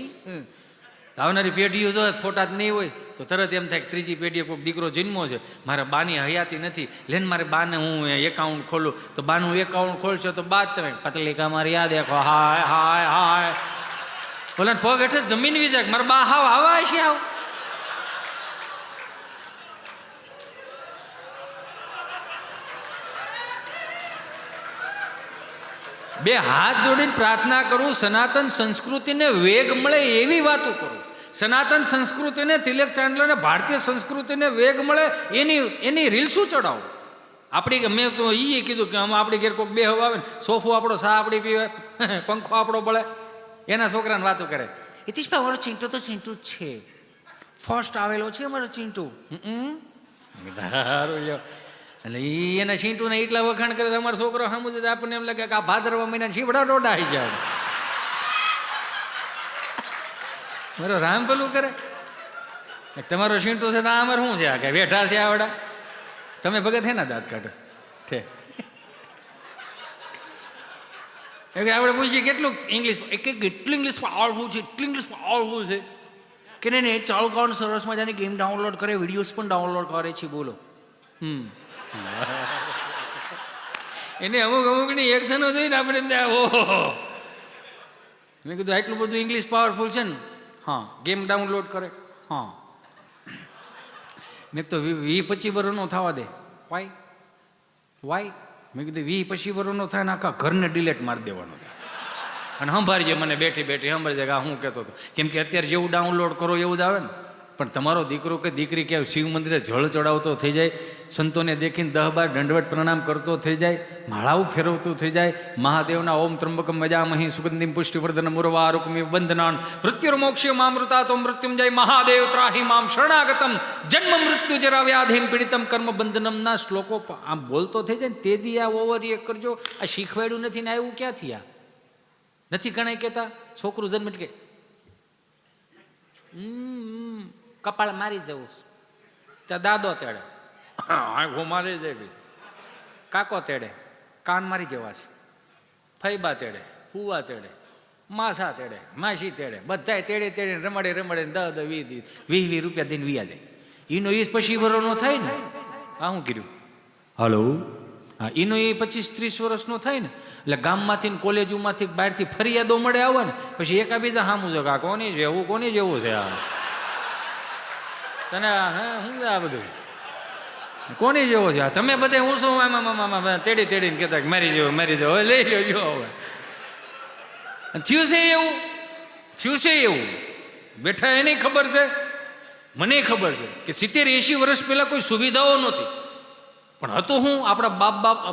આવનારી પેઢીઓ જો ફોટા જ નહીં હોય તો તરત એમ થાય કે ત્રીજી પેઢીએ કોઈક દીકરો જન્મો છે, મારા બાની હયાતી નથી, લેન મારે બાને હું એકાઉન્ટ ખોલું, તો બાનું એકાઉન્ટ ખોલશો તો બાદ તમે પતલી કમર યાદ દેખો હાય હાય હાય, બોલે પગ હેઠે જમીન વી જાય, મારા બા હાવ આવા છે. આવ બે હાથ જોડીને પ્રાર્થના કરું, સનાતન સંસ્કૃતિને વેગ મળે એવી વાતો કરું, સનાતન સંસ્કૃતિને, તિલક ચાંદલાને, ભારતીય સંસ્કૃતિને વેગ મળે એની રીલ્સું ચડાવો. આપણી મેં તો એ કીધું કે આમાં આપણી ઘેર કોઈક બે હવા આવે ને, સોફો આપણો સા આપણી પીવે, પંખો આપણો બળે, એના છોકરાને વાતો કરે. હિતેશભાઈ અમારો ચિંટુ તો ચિંટુ જ છે, ફર્સ્ટ આવેલો છે અમારો ચિંટુ. એટલે એના છીંટુને એટલા વખાણ કરે તો અમારો છોકરો સામું છે, આપણને એમ લાગે કે આ ભાદરવા મહિના છીબડા ડોડા આવી જાય. મારો રામ પેલું કરે, તમારો છીંટુ છે તો અમારે શું છે? આ કે બેઠા છે આવડા, તમે ભગત હે ના દાંત કાઢો ઠે. આપણે પૂછીએ કેટલું ઇંગ્લિશ, કેટલું ઇંગ્લિશમાં આવડવું છે, એટલું ઇંગ્લિશમાં આવડવું છે કે નહીં. ચાલુ કરવાનું સરસ મજાની ગેમ ડાઉનલોડ કરે, વિડીયોઝ પણ ડાઉનલોડ કરે છે. બોલો એને અમુકની એક્શનો જોઈને આપણે ઓહો, મેં કીધું આટલું બધું ઇંગ્લિશ પાવરફુલ છે ને. હા, ગેમ ડાઉનલોડ કરે. હા, મેં તો 20-25 વર્ષનો થવા દે. વાય મેં કીધું 20-25 વર્ષનો થાય ને આખા ઘરને ડિલેટ મારી દેવાનો અને સંભાળીએ મને બેઠી સંભાળી જાય કે આ હું કહેતો હતો. કેમ કે અત્યારે જેવું ડાઉનલોડ કરો એવું જ આવે ને. પણ તમારો દીકરો કે દીકરી ક્યાંય શિવ મંદિરે જળ ચડાવતો થઈ જાય, સંતોને દેખીને 10-12 દંડવત પ્રણામ કરતો થઈ જાય, માળાઓ ફેરવતું થઈ જાય, મહાદેવના ઓમ ત્રંબકમ વજામહી સુગંધિમ પુષ્ટિવર્ધન મુરવારુકમિ વંદનાન મૃત્યુર્મોક્ષ્ય મામૃતા તો મૃત્યુંજય મહાદેવ ત્રાહી મામ શરણાગતમ જન્મ મૃત્યુ જરા વ્યાધિમ પીડિતમ કર્મ બંધનમના શ્લોકો આમ બોલતો થઈ જાય ને. તે દી આ ઓવર એક કરજો, આ શીખવાડ્યું નથી ને આવ્યું ક્યાંથી? આ નથી ઘણા કહેતા છોકરું જન્મ કે કપાળ મારી જવું, દાદો તેડે આંખો મારી જાય, કાકો તેડે કાન મારી જવા છે, ફૈબા તેડે, ફુવા તેડે, માસા તેડે, માસી તેડે, બધા તેડે રમાડે 10-20 રૂપિયા દઈને વિયા જાય. એનો એ 25 વર્ષનો થાય ને. આ શું કર્યું? હલો, હા, એનો એ 25-30 વર્ષનો થાય ને, એટલે ગામમાંથી ને કોલેજોમાંથી બહારથી ફરિયાદો મળે આવે ને, પછી એકાબીજા સામું છે કે આ કોની જેવું છે આ તને શું આ બધું કોની જેવો છે? તમે બધે હું શું આમાં તેડીને કહેતા કે મારી જેવો હવે લઈ લો. હવે થયું છે એવું બેઠા એને ખબર છે, મને ખબર છે કે 70-80 વર્ષ પહેલા કોઈ સુવિધાઓ નહોતી, પણ હતું હું આપણા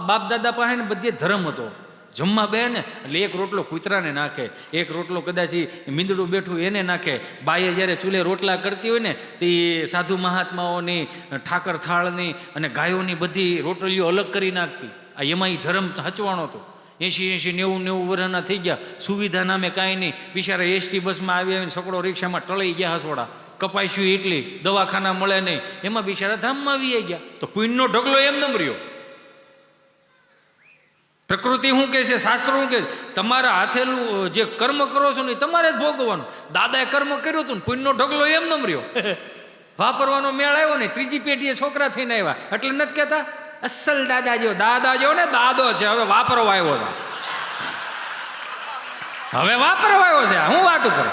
બાપ દાદા પાસે ને બધે ધર્મ હતો. જમવા બે ને એટલે એક રોટલો કૂતરાને નાખે, એક રોટલો કદાચ મીંદડું બેઠું એને નાખે. બાઈએ જ્યારે ચૂલે રોટલા કરતી હોય ને તે સાધુ મહાત્માઓની ઠાકર થાળની અને ગાયોની બધી રોટલીઓ અલગ કરી નાખતી. આ એમાં ધર્મ હચવાણો હતો. 80-90 વર્ષના થઈ ગયા, સુવિધા નામે કાંઈ નહીં. બિચારા એસટી બસમાં આવીને સકડો રિક્ષામાં ટળી ગયા હસોડા, કપાસ્યું એટલી, દવાખાના મળે નહીં, એમાં બિચારા ધામમાં આવી ગયા. તો પુણ્યનો ઢગલો એમ ન રહ્યો. પ્રકૃતિ શું કહે છે, શાસ્ત્રો શું કહે છે? તમારા હાથેલું જે કર્મ કરો છો ને તમારે જ ભોગવવાનું. દાદાએ કર્મ કર્યું હતું ને પુણ્યનો ઢગલો એમ ન રહ્યો. વાપરવાનો મેળ આવ્યો ને, ત્રીજી પેઢીએ છોકરા થઈને આવ્યા એટલે નથી કહેતા અસલ દાદા જેવો ને દાદો છે, હવે વાપરવા આવ્યો હતો, હવે વાપરવા આવ્યો છે. હું વાતું કરું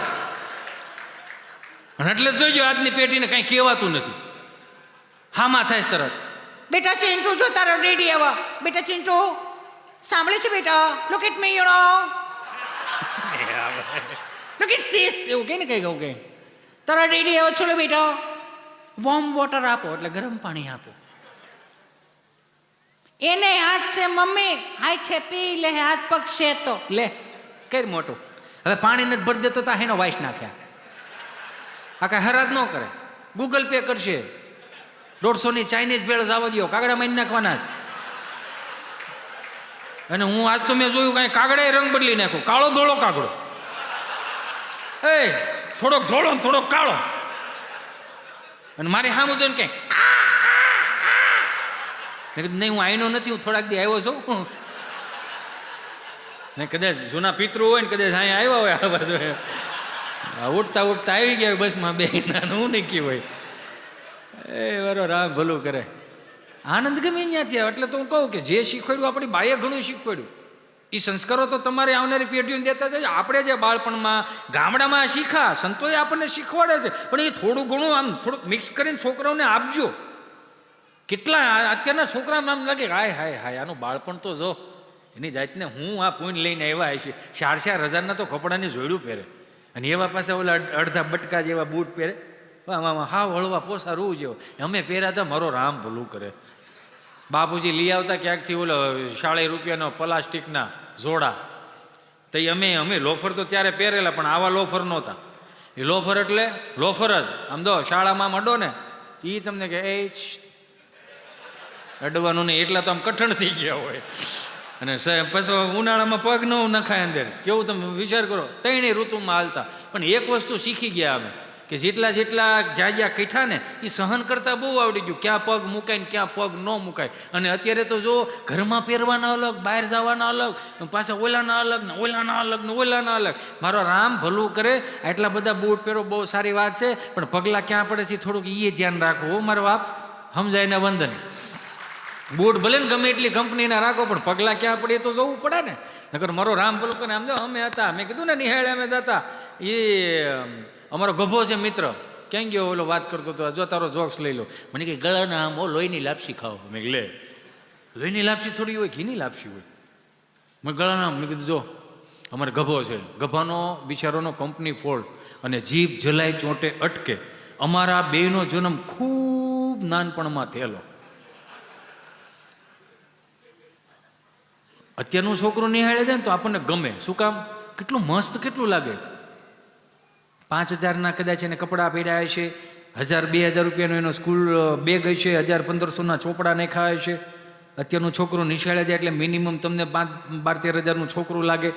એટલે જોઈજો આજની પેઢીને કઈ કહેવાતું નથી. હામાં થાય તરત. બેટા ચિંટુ જો તારો ડેડી આવા. બેટા ચિંટુ સાંભળે છે બેટા? Look at me, you know, look at this. એવું કે ને કઈ કહું કે તારા ડેડી આવો. ચલો બેટા વોર્મ વોટર આપો એટલે ગરમ પાણી આપો. એને હાથ છે મમ્મી, હાથ છે પી લે, હાથ પગ છે તો લે કઈ મોટું. હવે પાણી નથી ભરી દેતો તો એનો વાઇસ નાખ્યા. આ કાંઈ હરાજ ન કરે. ગૂગલ પે કરશે. 150ની ચાઇનીઝ ભેળ જવા દો, કાગડા મારી નાખવાના જ. અને હું આજ તો મેં જોયું કાંઈ કાગડાએ રંગ બદલી નાખ્યો, કાળો ધોળો કાગડો. એ થોડોક ધોળો ને થોડોક કાળો. અને મારી સામું જોઈને કે મેં કીધું નહીં, હું આઈનો નથી, હું થોડાક દી આવ્યો છું. ને કદાચ જૂના પિતૃ હોય ને કદાચ અહીંયા આવ્યા હોય આ બધું ઉઠતા ઉઠતા આવી ગયા હોય બસમાં બે હું નીકળી હોય. એ બરો રામ ભલું કરે. આનંદ ગમે ત્યાંથી આવે. એટલે તો હું કહું કે જે શીખવાડ્યું આપણી બાએ ઘણું શીખવાડ્યું. એ સંસ્કારો તો તમારે આવનારી પેઢીઓને દેતા જાય. આપણે જે બાળપણમાં ગામડામાં શીખા, સંતોએ આપણને શીખવાડે છે, પણ એ થોડું ઘણું આમ થોડુંક મિક્સ કરીને છોકરાઓને આપજો. કેટલા અત્યારના છોકરામાં આમ લાગે હાય હાય હાય આનું બાળપણ તો જો એની જાતને હું આ પૂન લઈને આવ્યા છે. 4,000 તો કપડાની જોડ્યું પહેરે અને એવા પાસે ઓલા અડધા બટકા જેવા બૂટ પહેરે. આમાં હાવ હળવા પોસા રૂ જેવો અમે પહેર્યા હતા. મારો રામ ભલું કરે. બાપુજી લઈ આવતા ક્યાંકથી ઓલો 40 રૂપિયાનો પ્લાસ્ટિકના જોડા. તો અમે લોફર તો ત્યારે પહેરેલા, પણ આવા લોફર નહોતા. એ લોફર એટલે લોફર જ. આમ જો શાળામાં અડો ને એ તમને કે એ અડવાનું નહીં, એટલા તો આમ કઠણ થઈ ગયા હોય. અને પછી ઉનાળામાં પગ ન નખાય અંદર. કેવું તમે વિચાર કરો, 3 ઋતુમાં હાલતા. પણ એક વસ્તુ શીખી ગયા અમે કે જેટલા જ્યાં કઠા ને એ સહન કરતા બહુ આવડી ગયું. ક્યાં પગ મુકાય ને ક્યાં પગ ન મુકાય. અને અત્યારે તો જો ઘરમાં પહેરવાના અલગ, બહાર જવાના અલગ, પાછા ઓલાના અલગ ને ઓલાના અલગ ને ઓલાના અલગ. મારો રામ ભલું કરે. આટલા બધા બૂટ પહેરો બહુ સારી વાત છે, પણ પગલાં ક્યાં પડે છે થોડુંક એ ધ્યાન રાખવું. મારો બાપ સમજાય ને વંદન. બૂટ ભલે ને ગમે એટલી કંપનીના રાખો, પણ પગલાં ક્યાં પડે તો જોવું પડે ને. નકર મારો રામ ભલું કરે. આમ જો અમે હતા, મેં કીધું ને નિહાળે અમે જતા. એ અમારો ગભો છે મિત્ર, ક્યાં ગયો ઓલો વાત કરતો હતો, જો તારો જોક્સ લઈ લો. મને કે ગળાના આમ લોહીની લાપસી ખાઓ. મેં લે લોહીની લાપસી થોડી હોય, ઘીની લાપસી હોય. મેં ગળાના મેં કીધું જો અમારે ગભો છે, ગભાનો બિચારોનો કંપની ફોલ્ટ અને જીભ જલાઈ ચોંટે અટકે. અમારા બેનો જન્મ ખૂબ નાનપણમાં થયેલો. અત્યારનું છોકરું નિહાળે છે ને તો આપણને ગમે. શું કામ? કેટલું મસ્ત, કેટલું લાગે. 5,000ના કદાચ એને કપડાં પહેર્યા છે, 1,000-2,000 રૂપિયાનો એનો સ્કૂલ બેગ હશે, 1,000-1,500ના ચોપડા નાખ્યા છે. અત્યારનું છોકરું નિશાળે જાય એટલે મિનિમમ તમને 12,000-13,000નું છોકરું લાગે.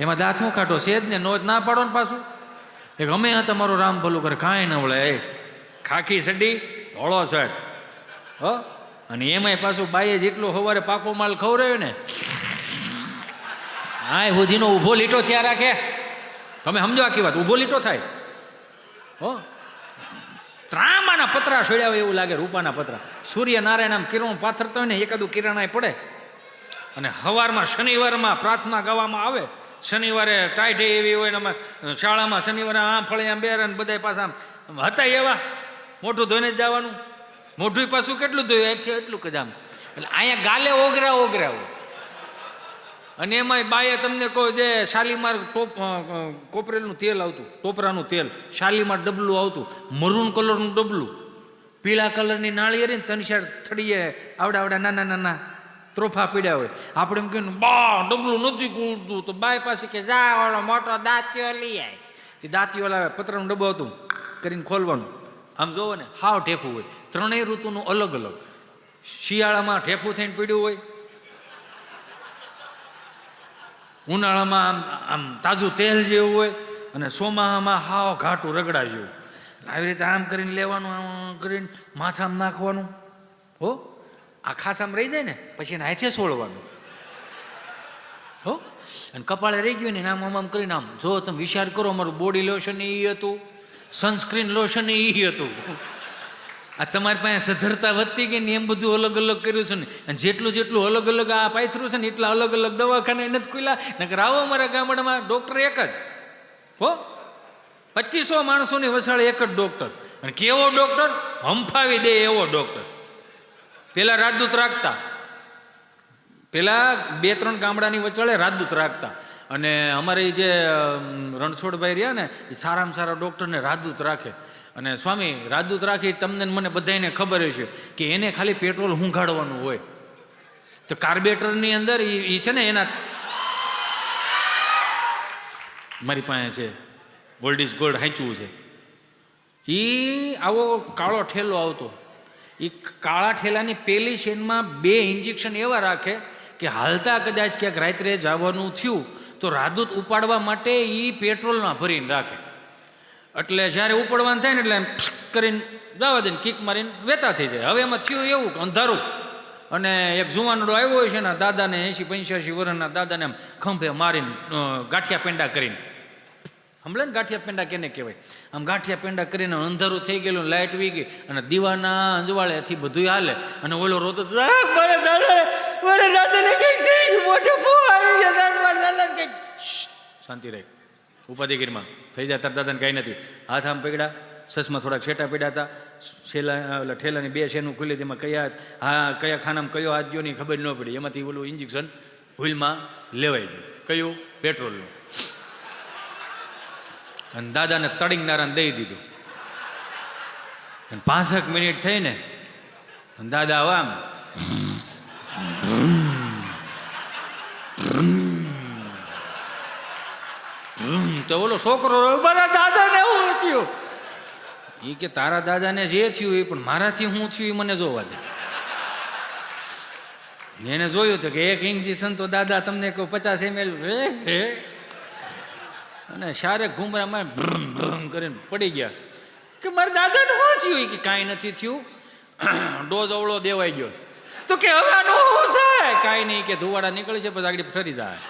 એમાં દાંત શું કાઢો છે જ ને, નો જ ના પાડો ને પાછું. એક અમે હતા, મારો રામ ભલું કરે, કાંઈ ન વળે. એ ખાખી સડી ધોળો શર્ટ હો, અને એમાંય પાછું બાઈએ જેટલું સવારે પાકો માલ ખવડાવ્યો ને હા સુધીનો ઊભો લીટો ત્યાં રાખે. તમે સમજો આખી વાત, ઊભો લીટો થાય હો. ત્રાંબાના પતરા છોડ્યા હોય એવું લાગે, રૂપાના પતરા. સૂર્યનારાયણ આમ કિરણ પાથરતા હોય ને એકાદું કિરણ પડે. અને સવારમાં શનિવારમાં પ્રાર્થના ગાવામાં આવે. શનિવારે ટાઈટ એવી હોય ને અમે શાળામાં શનિવારે આમ ફળી આમ બેર બધા પાછા આમ હતા એવા મોઢું ધોઈને જ જવાનું. મોઢું પાછું કેટલું ધોયું એથી એટલું જ આમ. એટલે અહીંયા ગાલે ઓગરા હોય. અને એમાંય બાએ તમને કહો જે શાલીમાર કોપરેલનું તેલ આવતું, ટોપરાનું તેલ, શાલીમાર ડબલું આવતું, મરૂન કલરનું ડબલું, પીળા કલરની નાળિયેરી 3-4 થડીએ આવડા નાના ત્રોફા પીડ્યા હોય. આપણે એમ કહીને બા ડબલું નથી કૂળતું, તો બાય પાસે કે જા ઓલો મોટો દાંતીઓ લઈ આવે. તે દાંતીઓ લાવે, પતરાનું ડબ્બો હતું કરીને ખોલવાનું. આમ જોવો ને હાવ ઠેફું હોય. 3 ઋતુનું અલગ અલગ. શિયાળામાં ઠેફું થઈને પીડ્યું હોય, ઉનાળામાં આમ તાજું તેલ જેવું હોય, અને ચોમાસામાં હાવ ઘાટું રગડા જેવું. આવી રીતે આમ કરીને લેવાનું, આમ કરીને માથામાં નાખવાનું હો. આ ખાસામાં રહી જાય ને પછી એને હાથે છોડવાનું હો. અને કપાળે રહી ગયું ને આમ કરીને આમ જો તમે વિચાર કરો, અમારું બોડી લોશન એ હતું, સનસ્ક્રીન લોશન એ હતું. આ તમારી પાસે સધરતા વધતી ગઈ ને એમ બધું અલગ અલગ કર્યું છે ને. અને જેટલું અલગ અલગ આ પાથરું છે ને એટલા અલગ અલગ દવાખાના નથી ખુલ્યા. નકર આવો અમારા ગામડામાં ડૉક્ટર એક જ હો, 2500 માણસોની વસાળે એક જ ડૉક્ટર. અને કેવો ડૉક્ટર? હંફાવી દે એવો ડૉક્ટર. પેલા રાજદૂત રાખતા, પેલા 2-3 ગામડાની વચોળે રાજદૂત રાખતા, અને અમારે જે રણછોડભાઈ રહ્યા ને એ સારામાં સારા ડૉક્ટરને રાજદૂત રાખે. અને સ્વામી રાજદૂત રાખી તમને મને બધાને ખબર છે કે એને ખાલી પેટ્રોલ હુંઘાડવાનું હોય. તો કાર્બેટરની અંદર એ છે ને એના મારી પાસે છે ગોલ્ડ ઇઝ ગોલ્ડ હાંચવું છે. એ આવો કાળો ઠેલો આવતો, એ કાળા ઠેલાની પેલી શેનમાં 2 ઇન્જેક્શન એવા રાખે કે હાલતા કદાચ ક્યાંક રાત્રે જવાનું થયું તો રાજદૂત ઉપાડવા માટે એ પેટ્રોલમાં ભરીને રાખે. એટલે જ્યારે ઉપાડવાનું થાય ને એટલે એમ કરીને જવા દે, કિક મારીને વેતા થઈ જાય. હવે એમાં થયું એવું અંધારું, અને એક જુવાનડો આવ્યો હોય છે ને દાદાને 80-85 વર્ષના દાદાને આમ ખંભે મારીને ગાંઠિયા પેંડા કરીને, સમજે ને ગાંઠિયા પેંડા કેને કહેવાય, આમ ગાંઠિયા પેંડા કરીને અંધારું થઈ ગયેલું, લાઇટ વી ગઈ અને દીવાના અંજવાળેથી બધું હાલે. અને ઓલો રોતો મારા દાદાને કંઈક થઈ ગયું, મોટો ફૂ આવી ગયા સાહેબ, મારા દાદાને કંઈક. શાંતિ રહે, ઉપાધિગીરમાં થઈ જાય તાર દાદાને કાંઈ નથી. હાથ આમ પકડ્યા, સસમાં થોડાક છેટા પડ્યા હતા, ઠેલાની 2 શેનું ખુલી, તેમાં કયા ખાનામાં કયો હાથ ગયો ની ખબર ન પડી. એમાંથી ઓલું ઇન્જેક્શન ભૂલમાં લેવાઈ ગયું. કયું? પેટ્રોલનું. અને દાદાને તડીંગનારાને દઈ દીધું. અને 5 મિનિટ થઈને દાદા આમ તો ઓલો છોકરો મારા દાદાને એવું થયું. એ કે તારા દાદાને જે થયું એ પણ મારાથી શું થયું એ મને જોવા દે. એને જોયું તો કે 1 ઇન્જેક્શન તો દાદા તમને કહું 50 ml અને શારે ઘુમરામાં ભ્રમ ભ્રમ કરીને પડી ગયા. કે મારા દાદાને શું થયું? કે કાંઈ નથી થયું, ડોઝ અવળો દેવાઈ ગયો. તો કે હવે આનું શું થાય? કાંઈ નહીં, કે ધુવાડા નીકળી છે પછી આગળ ફરી જાય.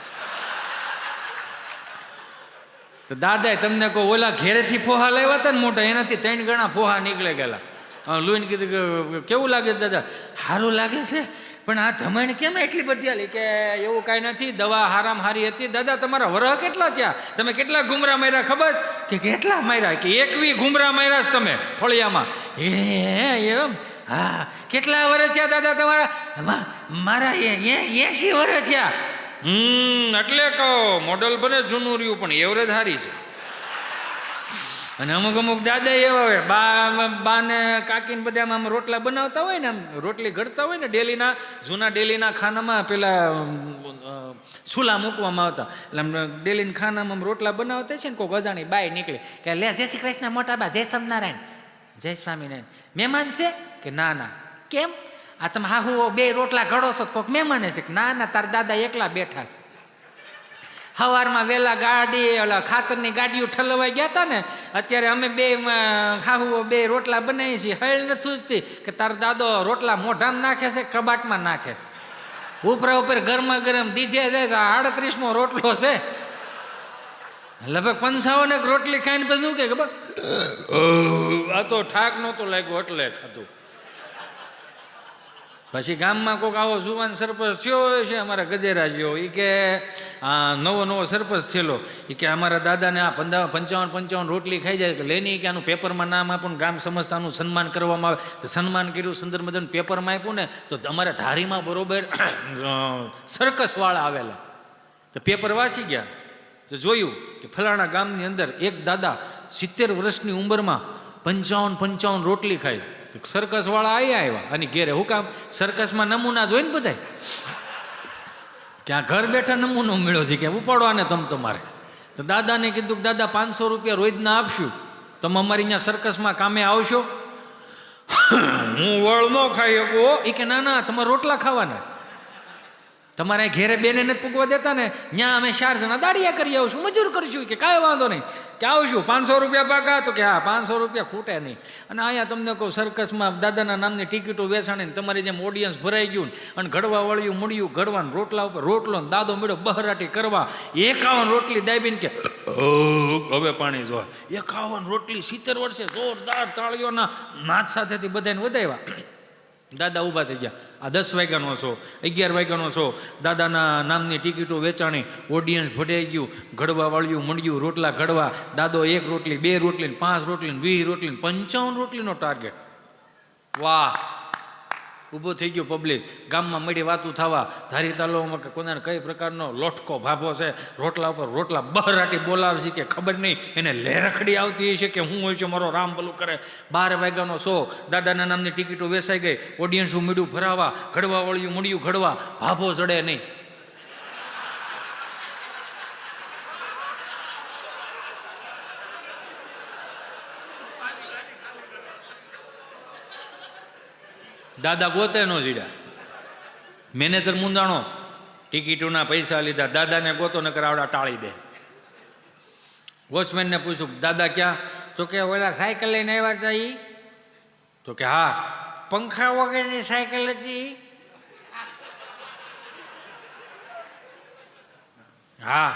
તો દાદાએ તમને કહો ઓલા ઘેરેથી ફોહા લાવ્યા હતા ને મોટા, એનાથી 3 ગણા ફોહા નીકળી ગયેલા. લોહીને કીધું કે કેવું લાગે દાદા? સારું લાગે છે, પણ આ ધમણ કેમ એટલી બધી આલી? કે એવું કાંઈ નથી, દવા હારામ હારી હતી. દાદા તમારા વરહ કેટલા થયા? તમે કેટલા ઘુમરા માર્યા ખબર? કે કેટલા માર્યા? કે 21 ઘુમરા માર્યા છે તમે ફળિયામાં. એમ? હા. કેટલા વર્ષ થયા દાદા તમારા? મારા 80 વર્ષ થયા. એટલે કહો મોડલ બને જૂનું રહ્યું પણ એવરેજ સારી છે. અને અમુક દાદા એવા હોય, બા ને કાકીને બધા આમ રોટલા બનાવતા હોય ને, આમ રોટલી ઘડતા હોય ને ડેલીના, જૂના ડેલીના ખાનામાં પેલા ચૂલા મૂકવામાં આવતા, એટલે આમ ડેલીના ખાનામાં રોટલા બનાવતા છે ને કોઈક અજાણી બાય નીકળે કે લે જય શ્રી કૃષ્ણ મોટા બા, જય સ્વામિનારાયણ, જય સ્વામિનારાયણ. મહેમાન છે? કે ના ના. કેમ? આ તમે હાહુ 2 રોટલા ઘડો છો, કોઈક મહેમાને છે? ના ના, તાર દાદા એકલા બેઠા છે. સવારમાં વહેલા ગાડી ઓલા ખાતરની ગાડીઓ ઠલવાઈ ગયા હતા ને, અત્યારે અમે 2 હાહુઓ 2 રોટલા બનાવીએ છીએ. હળ નથી ઉજતી કે તાર દાદો રોટલા મોઢામાં નાખે છે, કબાટમાં નાખે છે. ઉપરા ઉપર ગરમા ગરમ દીધે જાય. 38મો રોટલો છે, લગભગ 55 રોટલી ખાઈને પછી કે ખબર, આ તો ઠાક નહોતો લાગ્યો એટલે ખાધું. પછી ગામમાં કોઈક આવો જુવાન સરપંચ થયો છે અમારા ગજેરા જેવો, એ કે નવો સરપંચ થયેલો, એ કે અમારા દાદાને આ 55 રોટલી ખાઈ જાય, કે લેની કે આનું પેપરમાં નામ આપું, ગામ સમજતાનું સન્માન કરવામાં આવે. તો સન્માન કર્યું, સુંદર મજાનું પેપરમાં આપ્યું ને, તો અમારા ધારીમાં બરોબર સર્કસવાળા આવેલા. તો પેપર વાંચી ગયા તો જોયું કે ફલાણા ગામની અંદર એક દાદા 70 વર્ષની ઉંમરમાં 55 રોટલી ખાય. સર્કસ વાળા આવ્યા અને ઘેરે. હું કામ? સર્કસમાં નમૂના જોઈ ને બધા, ક્યાં ઘર બેઠા નમૂનો મળ્યો છે કે ઉપાડવાને તમારે. તો દાદાને કીધું કે દાદા 500 રૂપિયા રોજના આપશું, તમે અમારી અહીંયા સર્કસમાં કામે આવશો? હું વળ ન ખાઈ શકું. એ કે ના ના, તમારે રોટલા ખાવાના, તમારે ઘેરે બેને નથી પૂગવા દેતા ને, ત્યાં અમે 4 જણા દાડિયા કરી આવશું, મજૂર કરીશું. કે કાંઈ વાંધો નહીં, કે આવશું. 500 રૂપિયા પાકા? તો કે હા 500 રૂપિયા ખૂટે નહીં. અને અહીંયા તમને કહું, સર્કસમાં દાદાના નામની ટિકિટો વેચાણીને તમારી જેમ ઓડિયન્સ ભરાઈ ગયું, અને ઘડવા વળ્યું મળ્યું, ઘડવાનું રોટલા ઉપર રોટલો દાદો મળ્યો બહરાટી કરવા. 51 રોટલી દાબીને કે હવે પાણી જો. 51 રોટલી 70 વર્ષે જોરદાર તાળીઓના નાદ સાથેથી બધાને વધાવ્યા. દાદા ઊભા થઈ ગયા. આ 10 વાગ્યાનો છો, 11 વાગ્યાનો છો, દાદાના નામની ટિકિટો વેચાણી, ઓડિયન્સ ભરાઈ ગયું, ઘડવા વાળ્યું મંડ્યું, રોટલા ઘડવા. દાદો 1 રોટલી 2 રોટલી 5 રોટલી 20 રોટલી 55 રોટલીનો ટાર્ગેટ. વાહ! ઊભો થઈ ગયો પબ્લિક. ગામમાં મળી વાતું થવા, ધારી તાલુકામાં કે કોને કઈ પ્રકારનો લોટકો ભાભો છે, રોટલા ઉપર રોટલા બહરાટી બોલાવે છે કે ખબર નહીં એને લેરખડી આવતી હશે કે હું હોય છે, મારો રામ ભલું કરે. 12 વાગ્યાનો શો, દાદાના નામની ટિકિટો વેચાઈ ગઈ, ઓડિયન્સું મળ્યું ભરાવા, ઘડવા વળ્યું મળ્યું ઘડવા, ભાભો ચડે નહીં. દાદા ગોતે નો જીડ્યા, મેનેજર મુંદાણો, ટિકિટોના પૈસા લીધા, દાદાને ગોતો નકર આવડા ટાળી દે. વોચમેનને પૂછ્યું દાદા ક્યાં? તો કે ઓલા સાયકલ લઈને આવ્યા હતા ઈ. તો કે હા, પંખા વગરની સાયકલ હતી. હા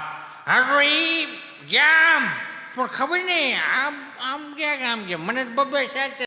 હા તો ઈ ગયા, પણ ખબર નહીં આમ આમ ક્યાં આમ કે મને બબ્બે સાચે